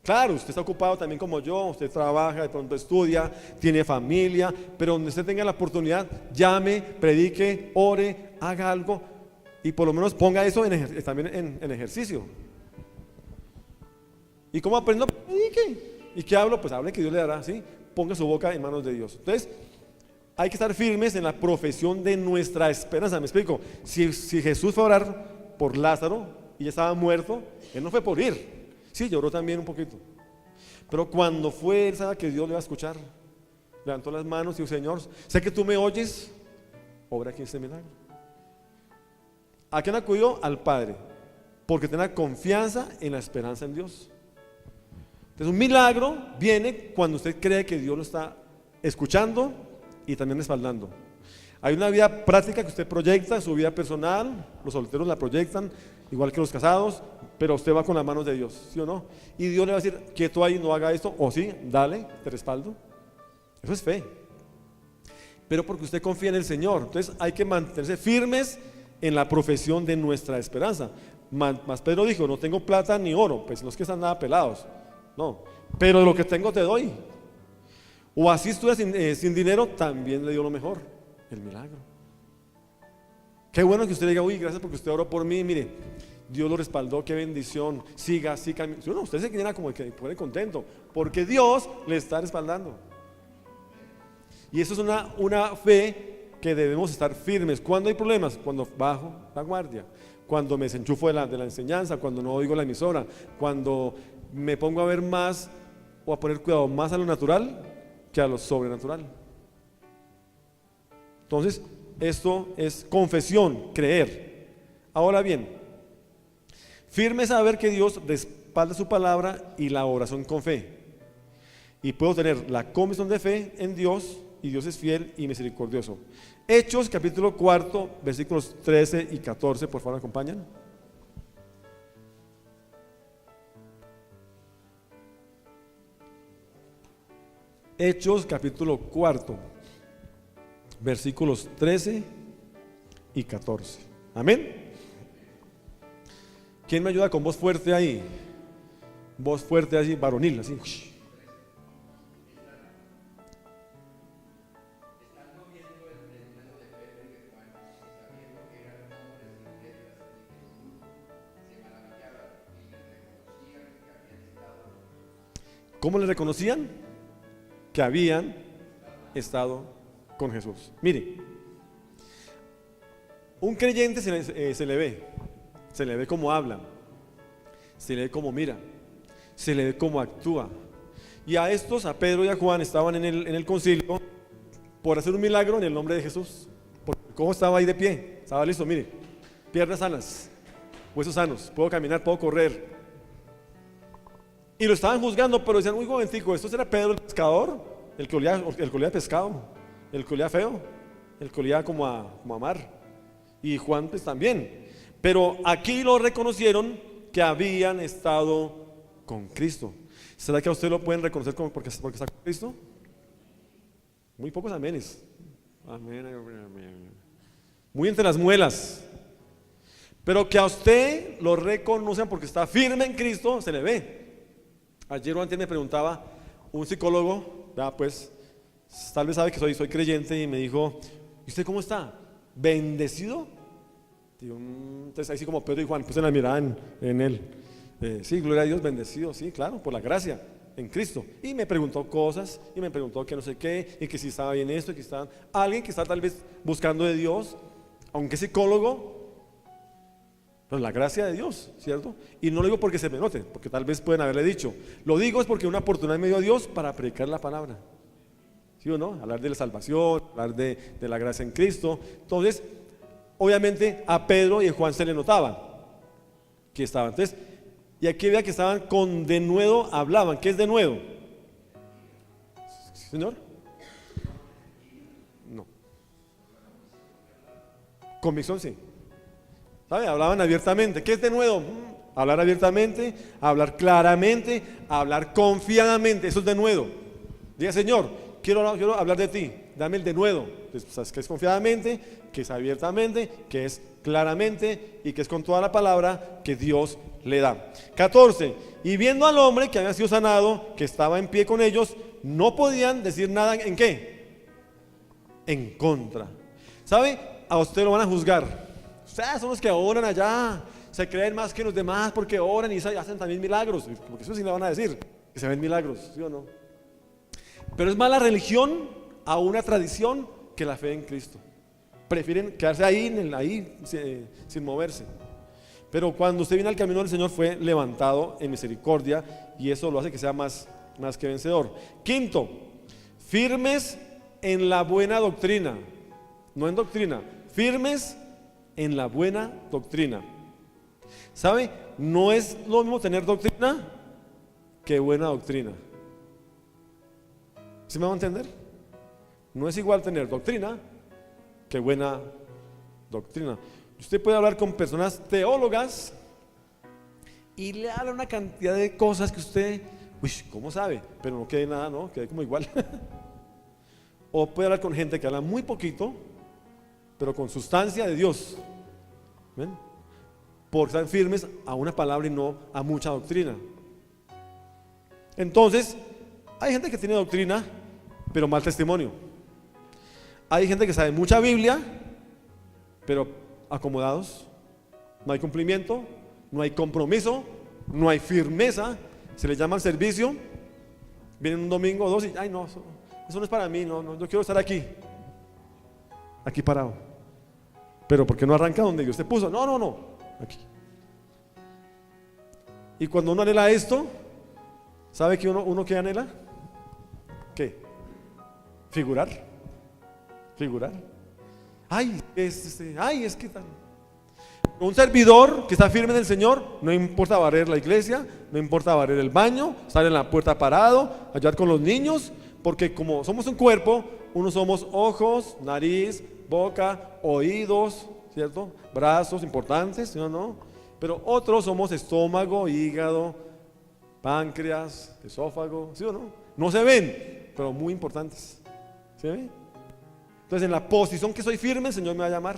Claro, usted está ocupado también como yo, usted trabaja, de pronto estudia, tiene familia, pero donde usted tenga la oportunidad, llame, predique, ore, haga algo y por lo menos ponga eso también en ejercicio. ¿Y cómo aprendo? Predique. ¿Y qué hablo? Pues hable que Dios le dará, ¿sí? Ponga su boca en manos de Dios. Entonces, hay que estar firmes en la profesión de nuestra esperanza. ¿Me explico? Si Jesús fue a orar por Lázaro y ya estaba muerto, Él no fue por ir. Sí, lloró también un poquito. Pero cuando fue, Él sabe que Dios le va a escuchar. Levantó las manos y dijo: Señor, sé que tú me oyes, obra aquí este milagro. ¿A quién acudió? Al Padre, porque tenía confianza en la esperanza en Dios. Entonces un milagro viene cuando usted cree que Dios lo está escuchando y también respaldando. Hay una vida práctica que usted proyecta, su vida personal, los solteros la proyectan, igual que los casados, pero usted va con las manos de Dios, ¿sí o no? Y Dios le va a decir: quieto ahí, no haga esto, o sí, dale, te respaldo. Eso es fe. Pero porque usted confía en el Señor. Entonces hay que mantenerse firmes en la profesión de nuestra esperanza. Mas Pedro dijo: no tengo plata ni oro, pues no es que están nada pelados, no, pero de lo que tengo te doy. O así estuviera sin dinero, también le dio lo mejor, el milagro. Qué bueno que usted diga: uy, gracias porque usted oró por mí, mire, Dios lo respaldó, qué bendición, siga así. No, usted se queda como que pone contento, porque Dios le está respaldando. Y eso es una fe que debemos estar firmes. ¿Cuándo hay problemas? Cuando bajo la guardia, cuando me desenchufo de la enseñanza, cuando no oigo la emisora, cuando me pongo a ver más o a poner cuidado más a lo natural que a lo sobrenatural. Entonces, esto es confesión, creer. Ahora bien, firme saber que Dios respalda su palabra y la oración con fe. Y puedo tener la convicción de fe en Dios, y Dios es fiel y misericordioso. Hechos capítulo 4, versículos 13 y 14, por favor, acompañan. Hechos capítulo 4, versículos 13 y 14. Amén. ¿Quién me ayuda con voz fuerte ahí? Voz fuerte así, varonil, así. ¿Cómo le reconocían? Que habían estado con Jesús. Mire, un creyente se le ve cómo habla, se le ve cómo mira, se le ve cómo actúa. Y a estos, a Pedro y a Juan, estaban en el concilio por hacer un milagro en el nombre de Jesús. ¿Cómo estaba ahí de pie? Estaba listo, mire, piernas sanas, huesos sanos, puedo caminar, puedo correr. Y lo estaban juzgando, pero decían: uy, momentico, ¿esto será Pedro el pescador? El que olía pescado, el que olía feo, el que olía como a mar. Y Juan pues también. Pero aquí lo reconocieron que habían estado con Cristo. ¿Será que a usted lo pueden reconocer porque está con Cristo? Muy pocos amenes. Amén, amén. Muy entre las muelas. Pero que a usted lo reconocen porque está firme en Cristo, se le ve. Ayer o antes me preguntaba un psicólogo, pues tal vez sabe que soy creyente, y me dijo: ¿y usted cómo está? ¿Bendecido? Digo, entonces ahí sí, como Pedro y Juan, puse la mirada en él. Sí, gloria a Dios, bendecido, sí, claro, por la gracia en Cristo. Y me preguntó cosas, y me preguntó que no sé qué, y que si estaba bien esto, y que estaba alguien que está tal vez buscando de Dios, aunque es psicólogo, pero la gracia de Dios, ¿cierto? Y no lo digo porque se me note, porque tal vez pueden haberle dicho. Lo digo es porque una oportunidad me dio Dios para predicar la palabra, ¿sí o no? Hablar de la salvación, hablar de la gracia en Cristo. Entonces, obviamente a Pedro y a Juan se le notaba que estaban. Entonces, y aquí veía que estaban con denuedo, hablaban. ¿Qué es denuedo? ¿Señor? No. Convicción, sí. ¿Sabe? Hablaban abiertamente. ¿Qué es denuedo? Hablar abiertamente, hablar claramente, hablar confiadamente. Eso es denuedo. Diga: Señor, quiero hablar de ti. Dame el denuedo. Entonces, que es confiadamente, que es abiertamente, que es claramente y que es con toda la palabra que Dios le da. 14. Y viendo al hombre que había sido sanado, que estaba en pie con ellos, no podían decir nada. ¿En qué? En contra. ¿Sabe? A usted lo van a juzgar. Ustedes son los que oran allá, se creen más que los demás porque oran y hacen también milagros. Porque eso sí le van a decir, que se ven milagros, ¿sí o no? Pero es más la religión a una tradición que la fe en Cristo. Prefieren quedarse ahí sin moverse. Pero cuando usted viene al camino del Señor fue levantado en misericordia y eso lo hace que sea más que vencedor. 5. Firmes en la buena doctrina. No en doctrina, firmes en la buena doctrina. ¿Sabe? No es lo mismo tener doctrina que buena doctrina. ¿Sí me va a entender? No es igual tener doctrina que buena doctrina. Usted puede hablar con personas teólogas y le habla una cantidad de cosas que usted, uy, ¿cómo sabe? Pero no quede nada, ¿no? Quede como igual. O puede hablar con gente que habla muy poquito, pero con sustancia de Dios. ¿Ven? Porque están firmes a una palabra y no a mucha doctrina. Entonces, hay gente que tiene doctrina, pero mal testimonio. Hay gente que sabe mucha Biblia, pero acomodados. No hay cumplimiento, no hay compromiso, no hay firmeza. Se les llama al servicio. Vienen un domingo o dos y, ay no, eso no es para mí, no, yo quiero estar aquí parado. Pero ¿por qué no arranca donde Dios te puso? No, aquí. Y cuando uno anhela esto, ¿sabe que uno qué anhela? ¿Qué? Figurar. Ay, es que tal. Un servidor que está firme en el Señor, no importa barrer la iglesia, no importa barrer el baño, estar en la puerta parado, ayudar con los niños, porque como somos un cuerpo, unos somos ojos, nariz, boca, oídos, ¿cierto? Brazos importantes, ¿sí o no? Pero otros somos estómago, hígado, páncreas, esófago, ¿sí o no? No se ven, pero muy importantes. ¿Sí ven? Entonces, en la posición que soy firme, el Señor me va a llamar.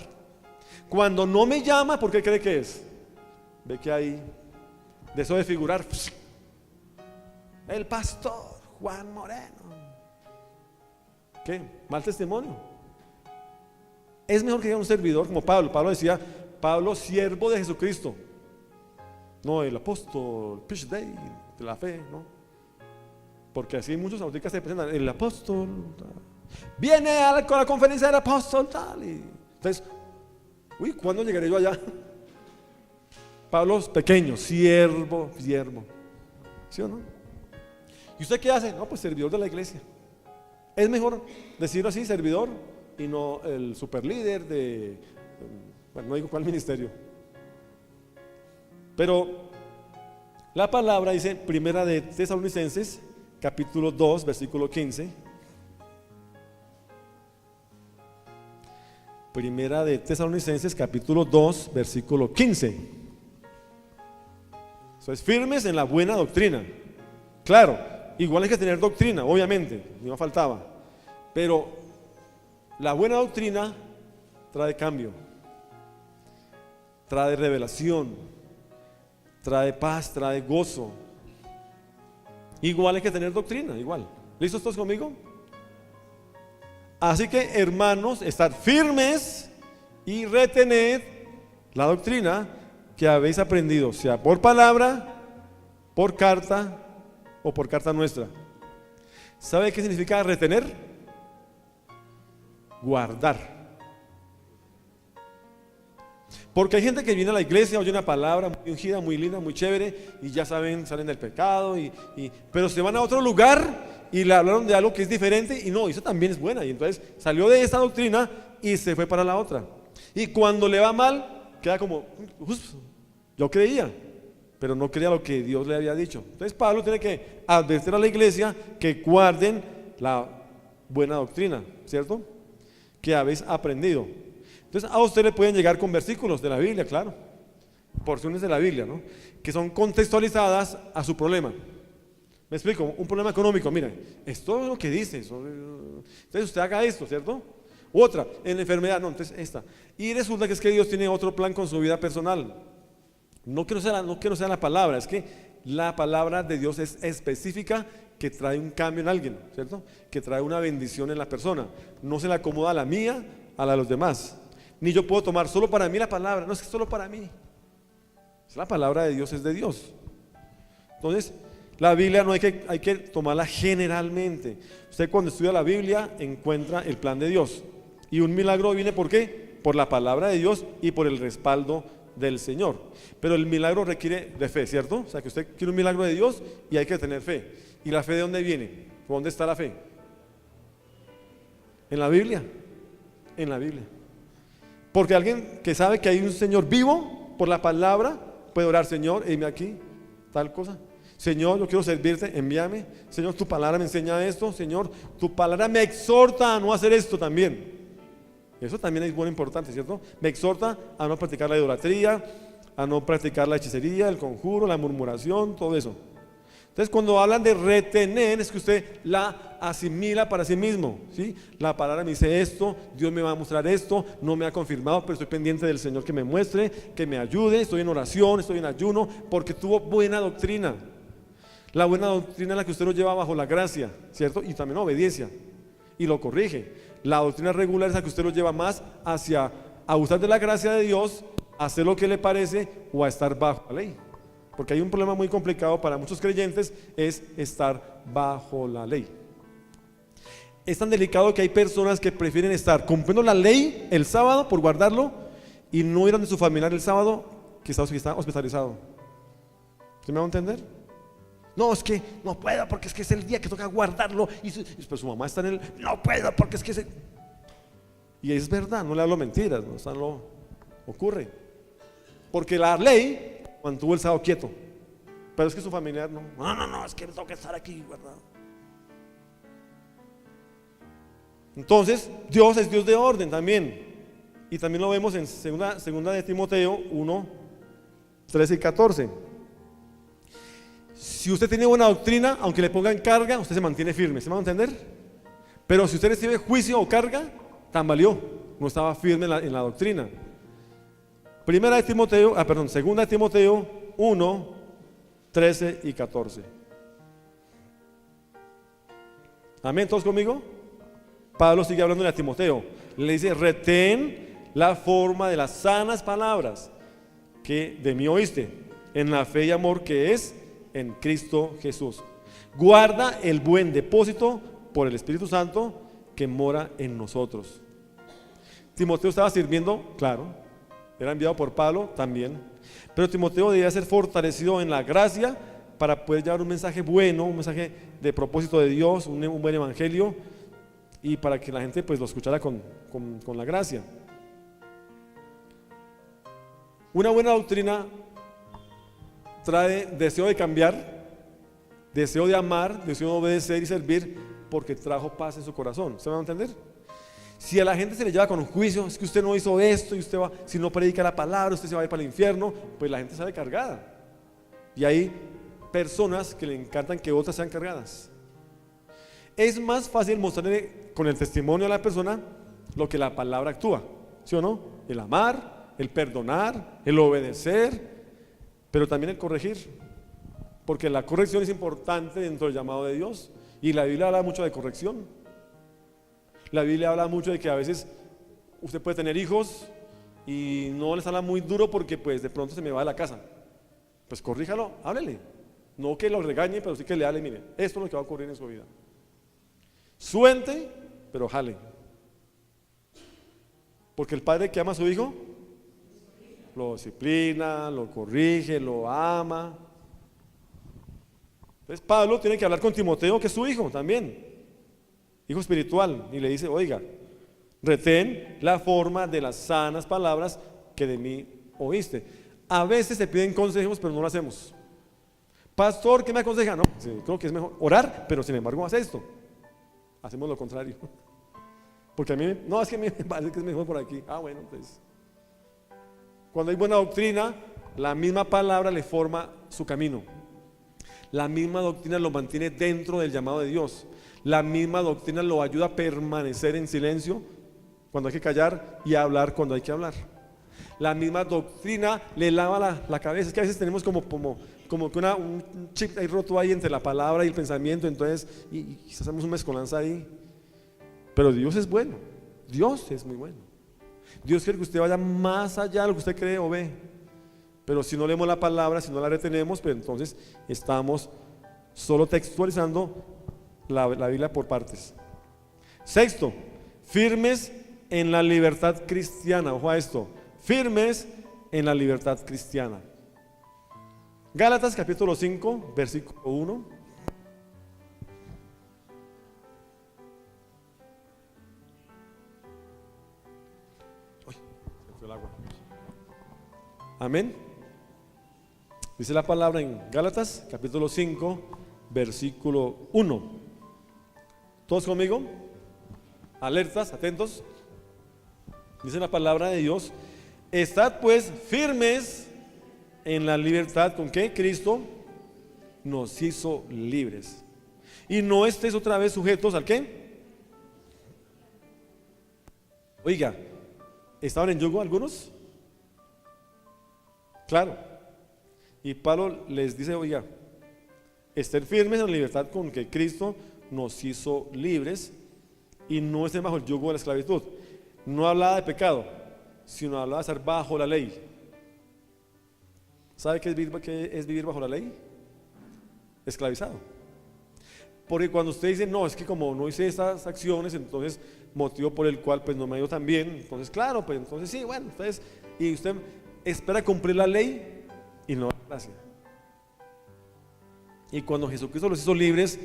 Cuando no me llama, ¿por qué cree que es? Ve que hay de eso de figurar. El pastor Juan Moreno. ¿Qué? Mal testimonio. Es mejor que haya un servidor como Pablo. Pablo decía, Pablo, siervo de Jesucristo. No, el apóstol, Pitch Day, de la fe, ¿no? Porque así muchos ahorita se presentan, el apóstol viene con la conferencia del apóstol tal. Y entonces, uy, ¿cuándo llegaré yo allá? Pablo es pequeño, siervo. ¿Sí o no? ¿Y usted qué hace? No, pues servidor de la iglesia. Es mejor decirlo así, servidor, y no el superlíder de, bueno, no digo cuál ministerio. Pero la palabra dice, primera de Tesalonicenses, capítulo 2, versículo 15. Primera de Tesalonicenses, capítulo 2, versículo 15. Eso es firmes en la buena doctrina. Claro, igual hay que tener doctrina, obviamente, no faltaba. Pero la buena doctrina trae cambio, trae revelación, trae paz, trae gozo. Igual hay que tener doctrina, igual. ¿Listos todos conmigo? Así que, hermanos, estar firmes y retened la doctrina que habéis aprendido, sea por palabra, por carta o por carta nuestra. ¿Sabe qué significa retener? Guardar. Porque hay gente que viene a la iglesia, oye una palabra muy ungida, muy linda, muy chévere, y ya saben, salen del pecado, pero se van a otro lugar y le hablaron de algo que es diferente, y no, eso también es buena, y entonces salió de esta doctrina y se fue para la otra. Y cuando le va mal, queda como, yo creía, pero no creía lo que Dios le había dicho. Entonces Pablo tiene que advertir a la iglesia que guarden la buena doctrina, ¿cierto? Que habéis aprendido. Entonces a usted le pueden llegar con versículos de la Biblia, claro, porciones de la Biblia, ¿no? Que son contextualizadas a su problema. Me explico, un problema económico, mire, esto es lo que dice, entonces usted haga esto, ¿cierto? Otra, en la enfermedad, no, entonces esta. Y resulta que es que Dios tiene otro plan con su vida personal. No que no sea la palabra, es que la palabra de Dios es específica, que trae un cambio en alguien, ¿cierto? Que trae una bendición en la persona. No se le acomoda a la mía, a la de los demás. Ni yo puedo tomar solo para mí la palabra, no es que solo para mí. Es la palabra de Dios, es de Dios. Entonces, la Biblia no hay que tomarla generalmente. Usted cuando estudia la Biblia encuentra el plan de Dios. Y un milagro viene ¿por qué? Por la palabra de Dios y por el respaldo del Señor. Pero el milagro requiere de fe, ¿cierto? O sea que usted quiere un milagro de Dios y hay que tener fe. ¿Y la fe de dónde viene? ¿Dónde está la fe? En la Biblia. En la Biblia. Porque alguien que sabe que hay un Señor vivo por la palabra puede orar: Señor, heme aquí, tal cosa. Señor, yo quiero servirte, envíame. Señor, tu palabra me enseña esto. Señor, tu palabra me exhorta a no hacer esto también. Eso también es muy importante, ¿cierto? Me exhorta a no practicar la idolatría, a no practicar la hechicería, el conjuro, la murmuración, todo eso. Entonces, cuando hablan de retener, es que usted la asimila para sí mismo, ¿sí? La palabra me dice esto, Dios me va a mostrar esto, no me ha confirmado, pero estoy pendiente del Señor que me muestre, que me ayude, estoy en oración, estoy en ayuno, porque tuvo buena doctrina. La buena doctrina es la que usted lo lleva bajo la gracia, ¿cierto? Y también obediencia, y lo corrige. La doctrina regular es la que usted lo lleva más hacia abusar de la gracia de Dios, hacer lo que le parece o a estar bajo la ley. Porque hay un problema muy complicado para muchos creyentes, es estar bajo la ley. Es tan delicado que hay personas que prefieren estar cumpliendo la ley el sábado por guardarlo y no ir donde su familiar el sábado que está hospitalizado. ¿Sí me va a entender? No, es que no puedo porque es que es el día que toca guardarlo pero su mamá está en el, no puedo porque es que y es verdad, no le hablo mentiras, no está, lo ocurre. Porque la ley mantuvo el sábado quieto, pero es que su familiar no, es que me toca estar aquí guardado. Entonces, Dios es Dios de orden también. Y también lo vemos en segunda de Timoteo 1, 13 y 14. Si usted tiene buena doctrina, aunque le pongan carga, usted se mantiene firme, ¿se me va a entender? Pero si usted recibe juicio o carga, tambaleó, no estaba firme en la doctrina. Segunda de Timoteo 1, 13 y 14. Amén, ¿todos conmigo? Pablo sigue hablando a Timoteo, le dice: retén la forma de las sanas palabras que de mí oíste, en la fe y amor que es en Cristo Jesús. Guarda el buen depósito por el Espíritu Santo que mora en nosotros. Timoteo estaba sirviendo, claro, era enviado por Pablo también, pero Timoteo debía ser fortalecido en la gracia para poder llevar un mensaje bueno, un mensaje de propósito de Dios, un buen evangelio, y para que la gente pues lo escuchara con la gracia. Una buena doctrina trae deseo de cambiar, deseo de amar, deseo de obedecer y servir, porque trajo paz en su corazón. ¿Se van a entender? Si a la gente se le lleva con un juicio, es que usted no hizo esto y usted va, si no predica la palabra, usted se va a ir para el infierno, pues la gente sale cargada. Y hay personas que le encantan que otras sean cargadas. Es más fácil mostrarle con el testimonio a la persona lo que la palabra actúa, ¿sí o no? El amar, el perdonar, el obedecer, pero también el corregir, porque la corrección es importante dentro del llamado de Dios, y la Biblia habla mucho de corrección. La Biblia habla mucho de que a veces usted puede tener hijos y no les habla muy duro porque pues de pronto se me va de la casa. Pues corríjalo, háblele, no que lo regañe, pero sí que le hable: mire, esto es lo que va a ocurrir en su vida. Suelte, pero jale. Porque el padre que ama a su hijo lo disciplina, lo corrige, lo ama. Entonces Pablo tiene que hablar con Timoteo, que es su hijo también, hijo espiritual, y le dice: oiga, retén la forma de las sanas palabras que de mí oíste. A veces se piden consejos, pero no lo hacemos. Pastor, ¿qué me aconseja? No, sí, creo que es mejor orar, pero sin embargo hace esto. Hacemos lo contrario. Porque a mí, no, es que a mí me parece que es mejor por aquí. Ah, bueno, entonces. Cuando hay buena doctrina, la misma palabra le forma su camino. La misma doctrina lo mantiene dentro del llamado de Dios. La misma doctrina lo ayuda a permanecer en silencio cuando hay que callar y a hablar cuando hay que hablar. La misma doctrina le lava la cabeza. Es que a veces tenemos como que un chip ahí roto ahí entre la palabra y el pensamiento, entonces y hacemos una mezcolanza ahí. Pero Dios es bueno, Dios es muy bueno. Dios quiere que usted vaya más allá de lo que usted cree o ve. Pero si no leemos la palabra, si no la retenemos, pues entonces estamos solo textualizando la Biblia por partes. Sexto, firmes en la libertad cristiana. Ojo a esto, firmes en la libertad cristiana. Gálatas capítulo 5, versículo 1. Uy, se fue el agua. Amén. Dice la palabra en Gálatas capítulo 5, versículo 1. ¿Todos conmigo? Alertas, atentos. Dice la palabra de Dios: estad pues firmes en la libertad con que Cristo nos hizo libres. Y no estéis otra vez sujetos ¿al qué? Oiga, ¿estaban en yugo algunos? Claro. Y Pablo les dice, oiga, estén firmes en la libertad con que Cristo nos hizo libres y no estén bajo el yugo de la esclavitud. No hablaba de pecado, sino hablaba de estar bajo la ley. ¿Sabe qué es vivir bajo la ley? Esclavizado. Porque cuando usted dice, no, es que como no hice estas acciones, entonces motivo por el cual pues no me ha ido tan bien, entonces claro, pues entonces sí, bueno, entonces, y usted espera cumplir la ley y no la gracia. Y cuando Jesucristo los hizo libres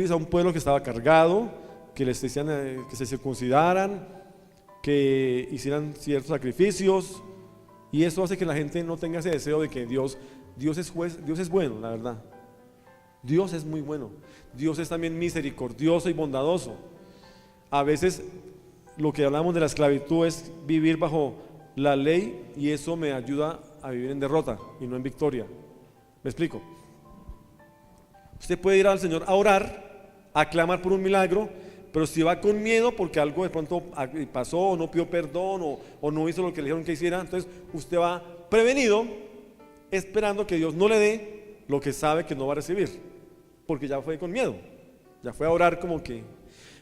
a un pueblo que estaba cargado, que les decían que se circuncidaran, que hicieran ciertos sacrificios, y eso hace que la gente no tenga ese deseo de que Dios es juez. Dios es bueno, la verdad. Dios es muy bueno. Dios es también misericordioso y bondadoso. A veces lo que hablamos de la esclavitud es vivir bajo la ley, y eso me ayuda a vivir en derrota y no en victoria. ¿Me explico? Usted puede ir al Señor a orar, a clamar por un milagro, pero si va con miedo porque algo de pronto pasó, o no pidió perdón, o no hizo lo que le dijeron que hiciera, entonces usted va prevenido, esperando que Dios no le dé lo que sabe que no va a recibir, porque ya fue con miedo, ya fue a orar como que.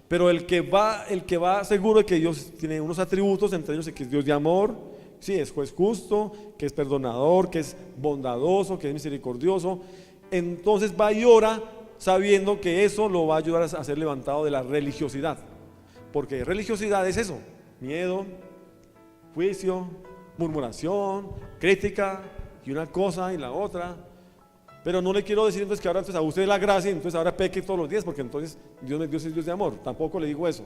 Pero el que va seguro de que Dios tiene unos atributos, entre ellos que es Dios de amor, sí, es juez justo, que es perdonador, que es bondadoso, que es misericordioso, entonces va y ora sabiendo que eso lo va a ayudar a ser levantado de la religiosidad. Porque religiosidad es eso: miedo, juicio, murmuración, crítica, y una cosa y la otra. Pero no le quiero decir entonces que ahora entonces abuse de la gracia y entonces ahora peque todos los días, porque entonces Dios es Dios de amor. Tampoco le digo eso.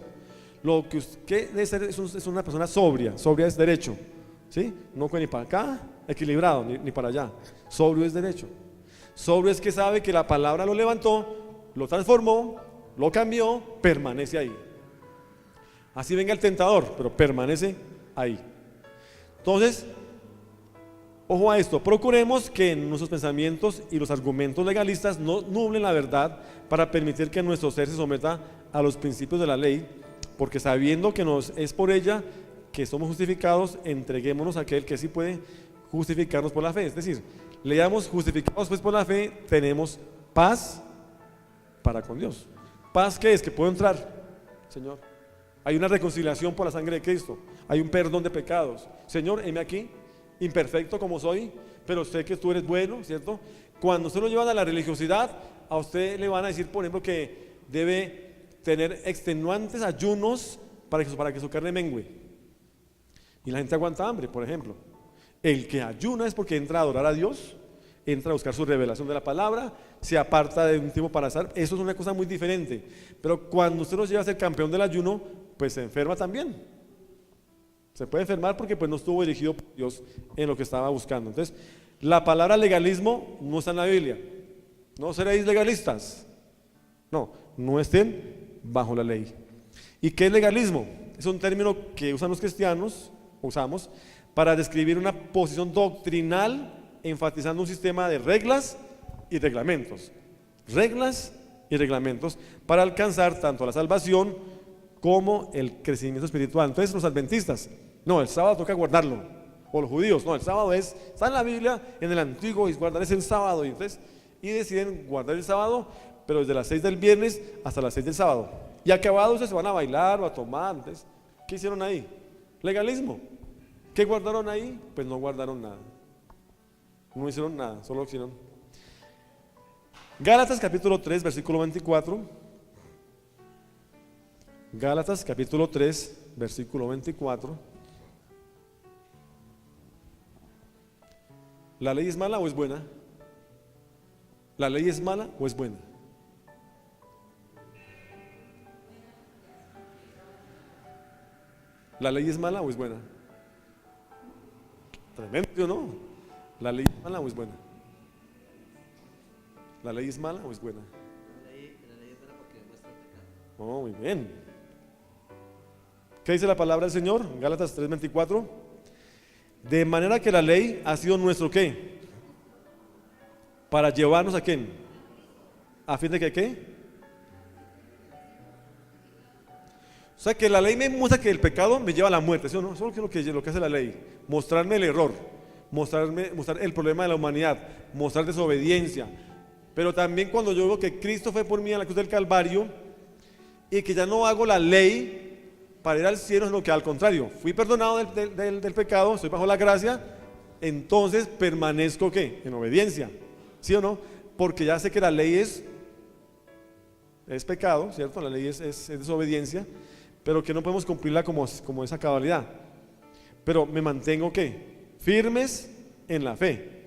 Lo que usted debe ser es una persona sobria. Sobria es derecho, ¿sí? No ni para acá, equilibrado, ni para allá. Sobrio es derecho. Sobrio es que sabe que la palabra lo levantó, lo transformó, lo cambió, permanece ahí. Así venga el tentador, pero permanece ahí. Entonces, ojo a esto, procuremos que nuestros pensamientos y los argumentos legalistas no nublen la verdad para permitir que nuestro ser se someta a los principios de la ley, porque sabiendo que nos es por ella que somos justificados, entreguémonos a aquel que sí puede justificarnos por la fe. Es decir, leamos: justificados pues por la fe, tenemos paz para con Dios. ¿Paz qué es? Que puedo entrar, Señor. Hay una reconciliación por la sangre de Cristo, hay un perdón de pecados. Señor, heme aquí, imperfecto como soy, pero sé que tú eres bueno, ¿cierto? Cuando usted lo llevan a la religiosidad, a usted le van a decir, por ejemplo, que debe tener extenuantes ayunos para que su carne mengüe. Y la gente aguanta hambre, por ejemplo. El que ayuna es porque entra a adorar a Dios, entra a buscar su revelación de la palabra, se aparta de un tiempo para estar. Eso es una cosa muy diferente. Pero cuando usted nos lleva a ser campeón del ayuno, pues se enferma también. Se puede enfermar porque pues no estuvo dirigido por Dios en lo que estaba buscando. Entonces, la palabra legalismo no está en la Biblia. No seréis legalistas. No estén bajo la ley. ¿Y qué es legalismo? Es un término que usan los cristianos, usamos, para describir una posición doctrinal enfatizando un sistema de reglas y reglamentos. Reglas y reglamentos para alcanzar tanto la salvación como el crecimiento espiritual. Entonces los adventistas, no, el sábado toca guardarlo. O los judíos, no, el sábado está en la Biblia, en el antiguo, y guardar es el sábado. Y deciden guardar el sábado, pero desde las 6 del viernes hasta las 6 del sábado. Y acabados se van a bailar o a tomar. Entonces, ¿qué hicieron ahí? Legalismo. ¿Qué guardaron ahí? Pues no guardaron nada. No hicieron nada, solo hicieron. Gálatas capítulo 3, versículo 24. Gálatas capítulo 3, versículo 24. ¿La ley es mala o es buena? ¿La ley es mala o es buena? ¿La ley es mala o es buena? Tremendo, ¿no? ¿La ley es mala o es buena? ¿La ley es mala o es buena? La ley es buena porque demuestra el pecado. Oh, muy bien. ¿Qué dice la palabra del Señor? Gálatas 3:24. De manera que la ley ha sido nuestro ¿qué? Para llevarnos ¿a quién? ¿A fin de que qué? O sea que la ley me muestra que el pecado me lleva a la muerte, ¿sí o no? Eso es lo que hace la ley, mostrarme el error, mostrar el problema de la humanidad, mostrar desobediencia. Pero también cuando yo veo que Cristo fue por mí a la cruz del Calvario y que ya no hago la ley para ir al cielo, sino que al contrario, fui perdonado del pecado, estoy bajo la gracia, entonces permanezco ¿qué? En obediencia, ¿sí o no? Porque ya sé que la ley es pecado, ¿cierto? La ley es desobediencia, pero que no podemos cumplirla como esa cabalidad. Pero me mantengo ¿qué? Firmes en la fe.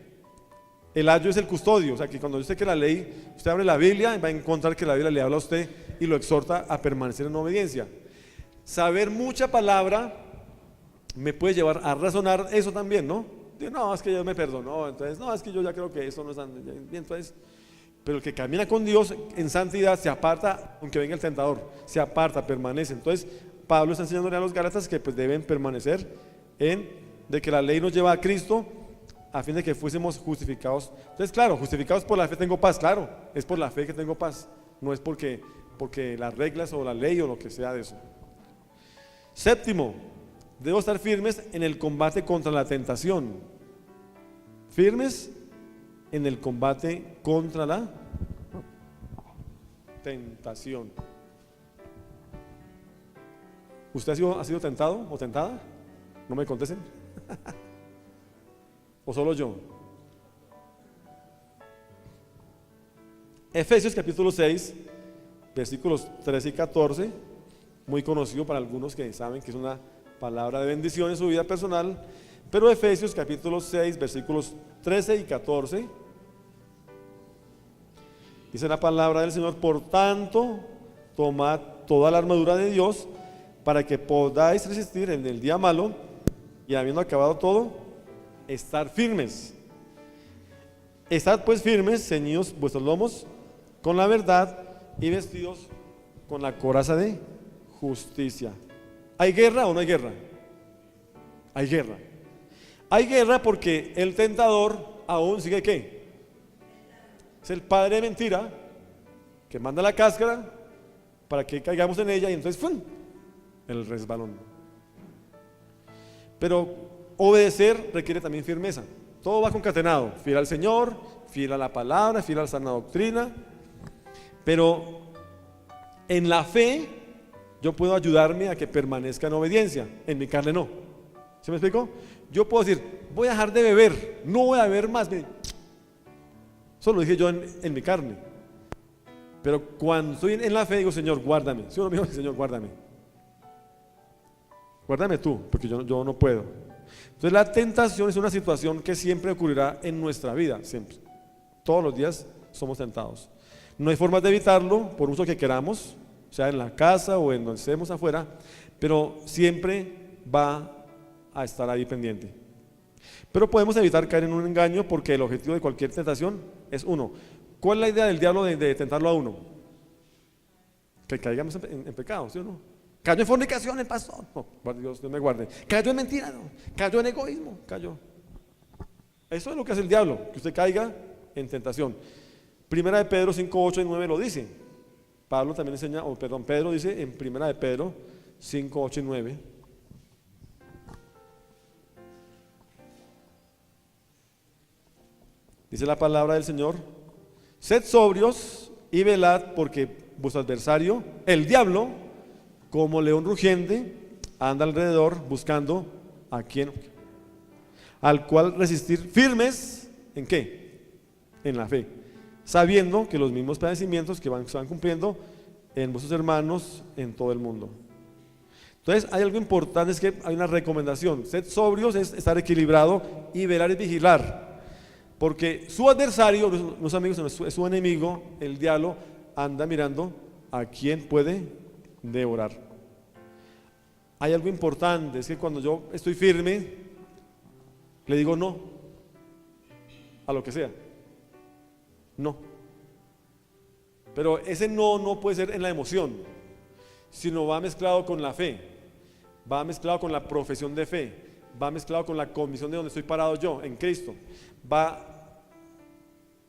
El ayo es el custodio, o sea que cuando yo sé que la ley, usted abre la Biblia y va a encontrar que la Biblia le habla a usted y lo exhorta a permanecer en obediencia. Saber mucha palabra me puede llevar a razonar eso también, ¿no? No, es que Dios me perdonó, entonces, no, es que yo ya creo que eso no es bien, entonces, pero el que camina con Dios en santidad se aparta, aunque venga el tentador, se aparta, permanece. Entonces, Pablo está enseñándole a los gálatas que pues deben permanecer de que la ley nos lleva a Cristo a fin de que fuésemos justificados. Entonces, claro, justificados por la fe tengo paz, claro, es por la fe que tengo paz, no es porque las reglas o la ley o lo que sea de eso. Séptimo, debo estar firmes en el combate contra la tentación. Firmes en el combate contra la tentación. ¿Usted ha sido tentado o tentada? ¿No me contesten? ¿O solo yo? Efesios capítulo 6, versículos 13 y 14, muy conocido para algunos que saben que es una palabra de bendición en su vida personal, pero Efesios capítulo 6, versículos 13 y 14, dice la palabra del Señor: por tanto, tomad toda la armadura de Dios para que podáis resistir en el día malo, y habiendo acabado todo, estar firmes. Estad pues firmes, ceñidos vuestros lomos con la verdad y vestidos con la coraza de justicia. ¿Hay guerra o no hay guerra? Hay guerra. Hay guerra porque el tentador aún sigue ¿qué? Es el padre de mentira que manda la cáscara para que caigamos en ella y entonces ¡fum!, el resbalón. Pero obedecer requiere también firmeza. Todo va concatenado: fiel al Señor, fiel a la palabra, fiel a la sana doctrina. Pero en la fe yo puedo ayudarme a que permanezca en obediencia. En mi carne no. ¿Se me explicó? Yo puedo decir: voy a dejar de beber, no voy a beber más. Eso lo dije yo en mi carne. Pero cuando estoy en la fe digo: Señor, guárdame. Si uno me dice: Señor, guárdame. Guárdame tú, porque yo no puedo. Entonces la tentación es una situación que siempre ocurrirá en nuestra vida, siempre. Todos los días somos tentados. No hay formas de evitarlo por uso que queramos, sea en la casa o en donde estemos afuera, pero siempre va a estar ahí pendiente. Pero podemos evitar caer en un engaño, porque el objetivo de cualquier tentación es uno. ¿Cuál es la idea del diablo de tentarlo a uno? Que caigamos en pecado, ¿sí o no? Cayó en fornicación el pastor, no, Dios me guarde. Cayó en mentira, no. Cayó en egoísmo, cayó. Eso es lo que hace el diablo, que usted caiga en tentación. Primera de Pedro 5, 8 y 9 lo dice. Pablo también enseña, Pedro dice en Primera de Pedro 5, 8 y 9. Dice la palabra del Señor: sed sobrios y velad, porque vuestro adversario, el diablo, como león rugiente, anda alrededor buscando a quien, al cual resistir firmes, ¿en qué? En la fe, sabiendo que los mismos padecimientos que se van cumpliendo en vuestros hermanos en todo el mundo. Entonces hay algo importante, es que hay una recomendación: sed sobrios es estar equilibrado, y velar es vigilar. Porque su adversario, los amigos, es su enemigo, el diablo, anda mirando a quién puede devorar. Hay algo importante, es que cuando yo estoy firme, le digo no a lo que sea. No. Pero ese no puede ser en la emoción, sino va mezclado con la fe, va mezclado con la profesión de fe, va mezclado con la convicción de donde estoy parado yo, en Cristo, va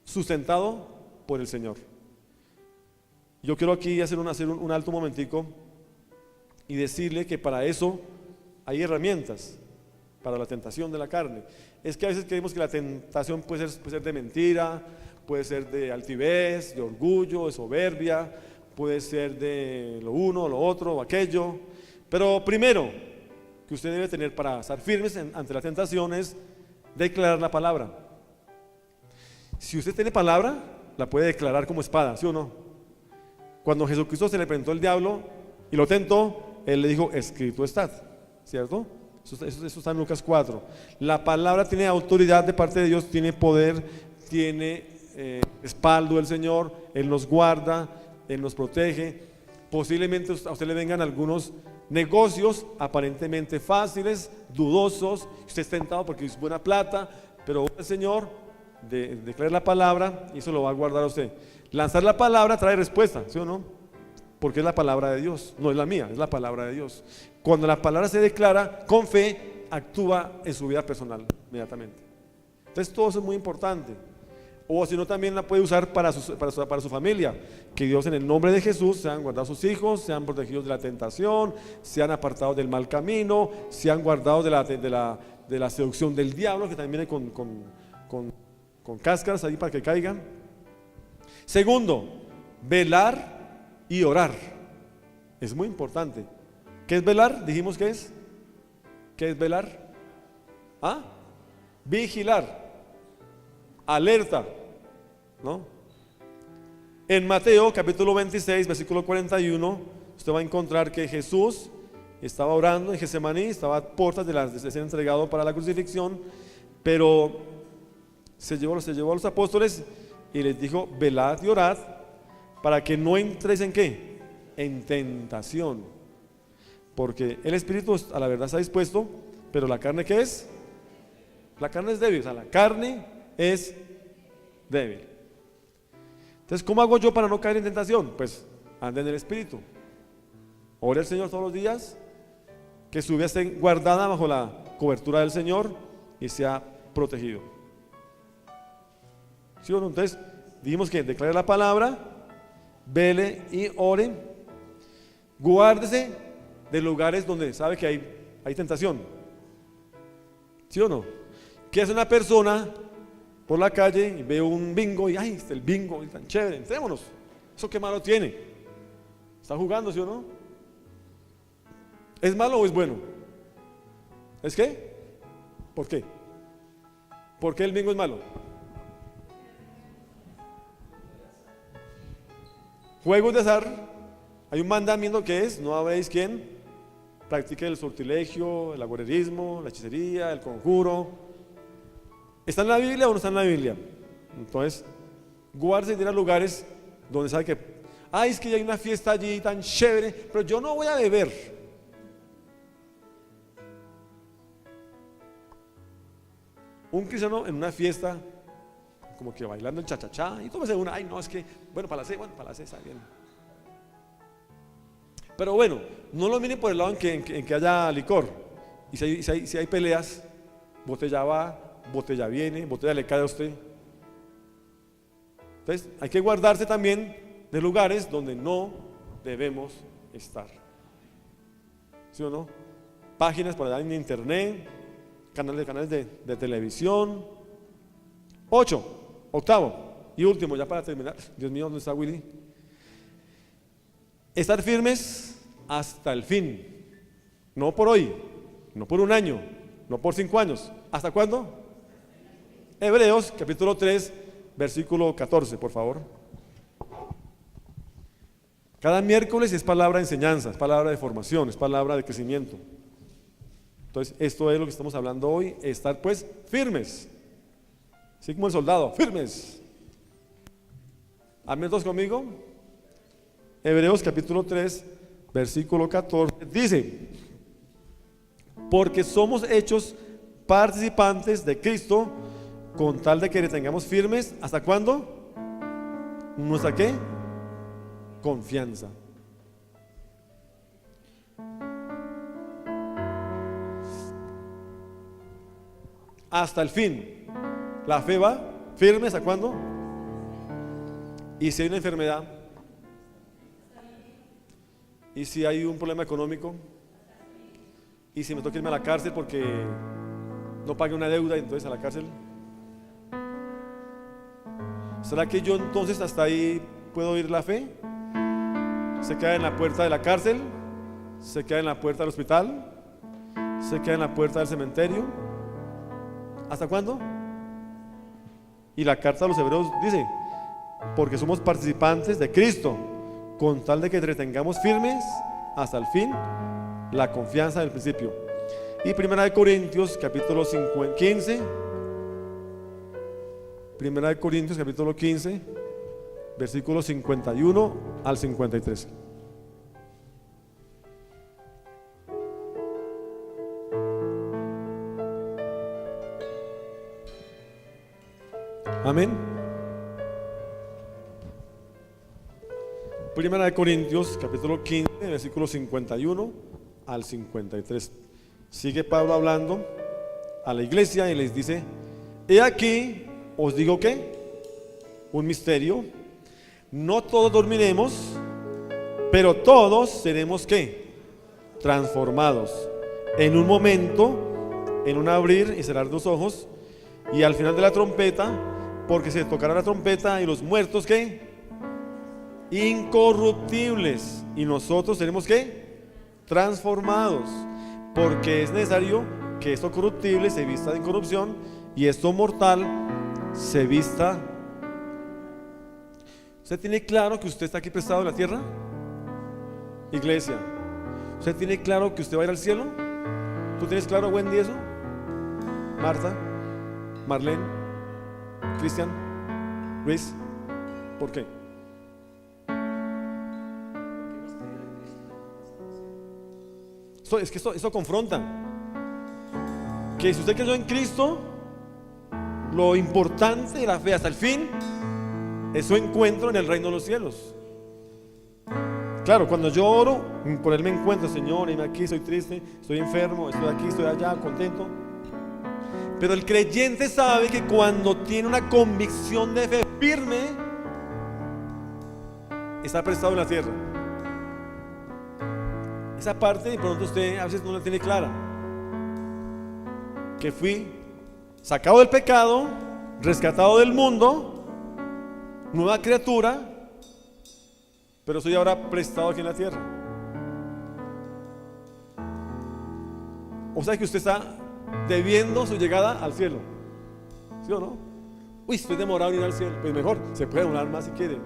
sustentado por el Señor. Yo quiero aquí hacer un alto momentico y decirle que para eso hay herramientas para la tentación de la carne. Es que a veces creemos que la tentación puede ser de mentira, puede ser de altivez, de orgullo, de soberbia, puede ser de lo uno, lo otro o aquello. Pero primero que usted debe tener para estar firmes ante la tentación es declarar la palabra. Si usted tiene palabra, la puede declarar como espada, ¿sí o no? Cuando Jesucristo se le presentó el diablo y lo tentó, él le dijo: escrito está, ¿cierto? Eso está en Lucas 4. La palabra tiene autoridad de parte de Dios, tiene poder, tiene respaldo del Señor. Él nos guarda, Él nos protege. Posiblemente a usted le vengan algunos negocios aparentemente fáciles, dudosos, usted es tentado porque es buena plata, pero el Señor declarar la palabra y eso lo va a guardar a usted. Lanzar la palabra trae respuesta, ¿sí o no? Porque es la palabra de Dios, no es la mía, es la palabra de Dios. Cuando la palabra se declara con fe, actúa en su vida personal inmediatamente. Entonces todo eso es muy importante. O si no, también la puede usar para su familia. Que Dios, en el nombre de Jesús, se han guardado sus hijos, se han protegido de la tentación, se han apartado del mal camino, se han guardado de la seducción del diablo, que también viene con cáscaras ahí para que caigan. Segundo, velar y orar. Es muy importante. ¿Qué es velar? Dijimos que es. ¿Qué es velar? Vigilar, alerta, ¿no? En Mateo capítulo 26, versículo 41, usted va a encontrar que Jesús estaba orando en Getsemaní, estaba a puertas de ser entregado para la crucifixión, pero se llevó a los apóstoles y les dijo: velad y orad para que no entréis ¿en qué? En tentación, porque el espíritu a la verdad está dispuesto, pero la carne, ¿qué es? La carne es débil, o sea, la carne es débil. Entonces, ¿cómo hago yo para no caer en tentación? Pues ande en el espíritu, ore al Señor todos los días, que su vida esté guardada bajo la cobertura del Señor y sea protegido. ¿Sí o no? Entonces dijimos que declare la palabra, vele y ore, guárdese de lugares donde sabe que hay tentación. ¿Sí o no? ¿Qué hace una persona por la calle y ve un bingo y ¡ay, el bingo es tan chévere! Entrémonos. ¿Eso qué malo tiene? ¿Está jugando, sí o no? ¿Es malo o es bueno? ¿Es qué? ¿Por qué? ¿Por qué el bingo es malo? Juegos de azar, hay un mandamiento que es: no habéis quien practique el sortilegio, el agorerismo, la hechicería, el conjuro. ¿Está en la Biblia o no está en la Biblia? Entonces, guárdese de ir a lugares donde sabe que es que hay una fiesta allí tan chévere, pero yo no voy a beber. Un cristiano en una fiesta, como que bailando el cha-cha-cha, y tómese una, no, es que, para la C está bien. Pero bueno, no lo miren por el lado en que haya licor. Y si hay peleas, botella va, botella viene, botella le cae a usted. Entonces hay que guardarse también de lugares donde no debemos estar. ¿Sí o no? Páginas por allá en internet, canales de televisión. 8, y último, ya para terminar. Dios mío, ¿dónde está Willy? Estar firmes hasta el fin. No por hoy, no por un año, no por 5 años. ¿Hasta cuándo? Hebreos capítulo 3, versículo 14, por favor. Cada miércoles es palabra de enseñanza, es palabra de formación, es palabra de crecimiento. Entonces, esto es lo que estamos hablando hoy, estar pues firmes. Así como el soldado, firmes. Amén, todos conmigo. Hebreos capítulo 3, versículo 14, dice: porque somos hechos participantes de Cristo, con tal de que le tengamos firmes, ¿hasta cuándo? ¿Nuestra qué? Confianza. Hasta el fin. La fe va firme, ¿hasta cuándo? Y si hay una enfermedad, y si hay un problema económico, y si me toca irme a la cárcel porque no pagué una deuda, entonces a la cárcel. ¿Será que yo entonces hasta ahí puedo oír la fe? Se queda en la puerta de la cárcel, se queda en la puerta del hospital, se queda en la puerta del cementerio. ¿Hasta cuándo? Y la carta a los hebreos dice: porque somos participantes de Cristo, con tal de que retengamos firmes hasta el fin la confianza del principio. Y Primera de Corintios capítulo 15, Primera de Corintios capítulo 15, versículos 51 al 53. Amén. Primera de Corintios capítulo 15, versículos 51 al 53. Sigue Pablo hablando a la iglesia y les dice: he aquí os digo que un misterio, no todos dormiremos, pero todos seremos ¿qué? Transformados en un momento, en un abrir y cerrar de los ojos, y al final de la trompeta, porque se tocará la trompeta y los muertos ¿qué? Incorruptibles, y nosotros seremos ¿qué? Transformados, porque es necesario que esto corruptible se vista de incorrupción y esto mortal se vista. ¿Usted tiene claro que usted está aquí prestado en la tierra? Iglesia, ¿usted tiene claro que usted va a ir al cielo? ¿Tú tienes claro, Wendy, eso? Marta, Marlene, Cristian, Luis, ¿por qué? Es que esto confronta. Que si usted creyó en Cristo, lo importante de la fe hasta el fin es su encuentro en el reino de los cielos. Claro, cuando yo oro, por Él me encuentro: Señor, heme aquí, soy triste, estoy enfermo, estoy aquí, estoy allá, contento. Pero el creyente sabe que cuando tiene una convicción de fe firme, está prestado en la tierra. Esa parte de pronto usted a veces no la tiene clara. Que fui sacado del pecado, rescatado del mundo, nueva criatura, pero soy ahora prestado aquí en la tierra. O sea que usted está debiendo su llegada al cielo, ¿sí o no? Uy, estoy demorado en ir al cielo. Pues mejor, se puede demorar más si quiere.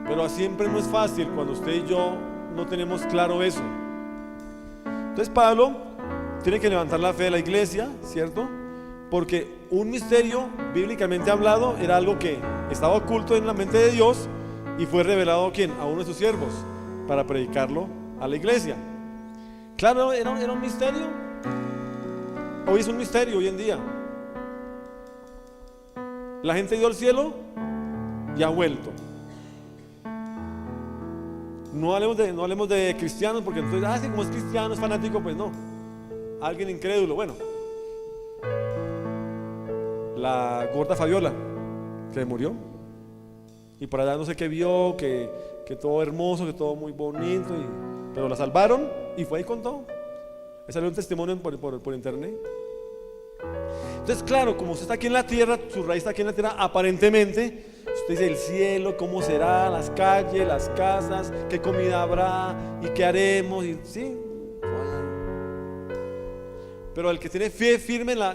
Pero siempre no es fácil cuando usted y yo no tenemos claro eso. Entonces Pablo tiene que levantar la fe de la iglesia, ¿cierto? Porque un misterio, bíblicamente hablado, era algo que estaba oculto en la mente de Dios y fue revelado ¿a quién? A uno de sus siervos para predicarlo a la iglesia. Claro, era un misterio. Hoy es un misterio, hoy en día. La gente dio al cielo y ha vuelto. No hablemos de cristianos, porque entonces, si como es cristiano, es fanático, pues no. Alguien incrédulo, bueno. La gorda Fabiola, que murió. Y por allá no sé qué vio, que todo hermoso, que todo muy bonito, pero la salvaron y fue y contó. Le salió un testimonio por internet. Entonces, claro, como usted está aquí en la tierra, su raíz está aquí en la tierra, aparentemente, usted dice el cielo, cómo será, las calles, las casas, qué comida habrá y qué haremos, y sí. Pero el que tiene fe firme, la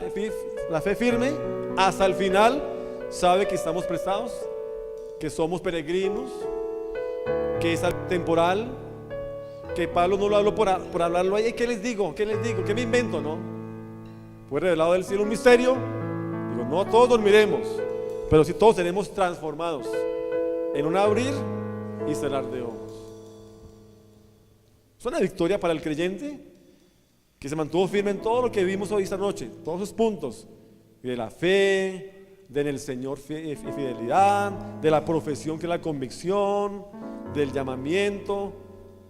fe firme, hasta el final, sabe que estamos prestados, que somos peregrinos, que es algo temporal, que Pablo no lo habló por hablarlo ahí. ¿Qué les digo? ¿Qué me invento? No. Fue revelado del cielo un misterio. Digo, no todos dormiremos, pero sí todos seremos transformados en un abrir y cerrar de ojos. Es una victoria para el creyente que se mantuvo firme en todo lo que vimos hoy esta noche, todos esos puntos de la fe, de en el Señor fidelidad, de la profesión que es la convicción, del llamamiento,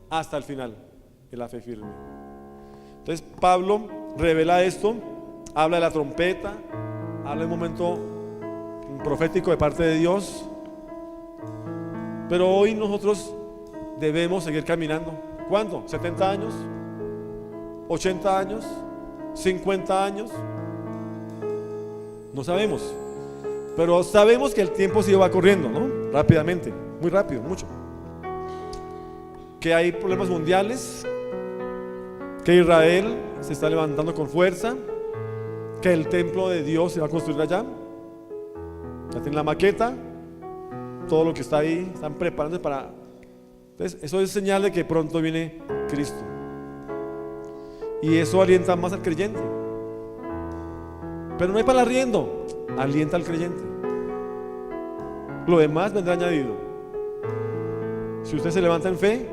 hasta el final, de la fe firme. Entonces Pablo revela esto, habla de la trompeta, habla de un momento profético de parte de Dios, pero hoy nosotros debemos seguir caminando. ¿Cuánto? ¿70 años? ¿80 años? ¿50 años? No sabemos, pero sabemos que el tiempo sí va corriendo, ¿no? Rápidamente, muy rápido, mucho. Que hay problemas mundiales, que Israel se está levantando con fuerza, que el templo de Dios se va a construir allá. Ya tienen la maqueta, todo lo que está ahí, están preparando para. Entonces, eso es señal de que pronto viene Cristo. Y eso alienta más al creyente. Pero no hay para el arriendo, alienta al creyente. Lo demás vendrá añadido. Si usted se levanta en fe,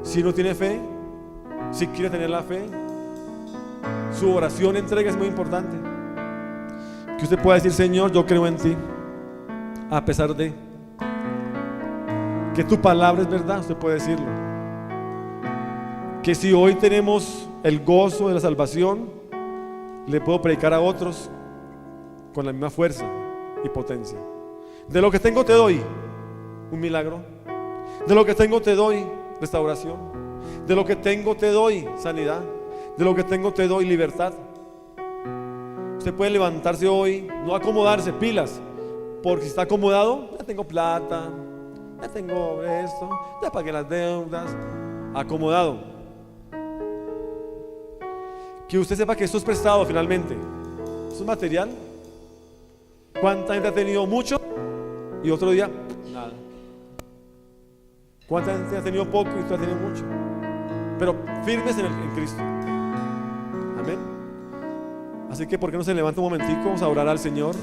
si no tiene fe, si quiere tener la fe, su oración, entrega es muy importante. Que usted pueda decir: Señor, yo creo en ti, a pesar de que tu palabra es verdad. Usted puede decirlo. Que si hoy tenemos el gozo de la salvación, le puedo predicar a otros con la misma fuerza y potencia. De lo que tengo te doy un milagro. De lo que tengo te doy restauración. De lo que tengo te doy sanidad. De lo que tengo te doy libertad. Usted puede levantarse hoy, no acomodarse, pilas, porque si está acomodado, ya tengo plata, ya tengo esto, ya pagué las deudas. Acomodado. Que usted sepa que esto es prestado finalmente. Esto es material. ¿Cuánta gente ha tenido mucho y otro día nada? ¿Cuánta gente ha tenido poco y usted ha tenido mucho? Pero firmes en Cristo. Amén. Así que ¿por qué no se levanta un momentico? Vamos a orar al Señor.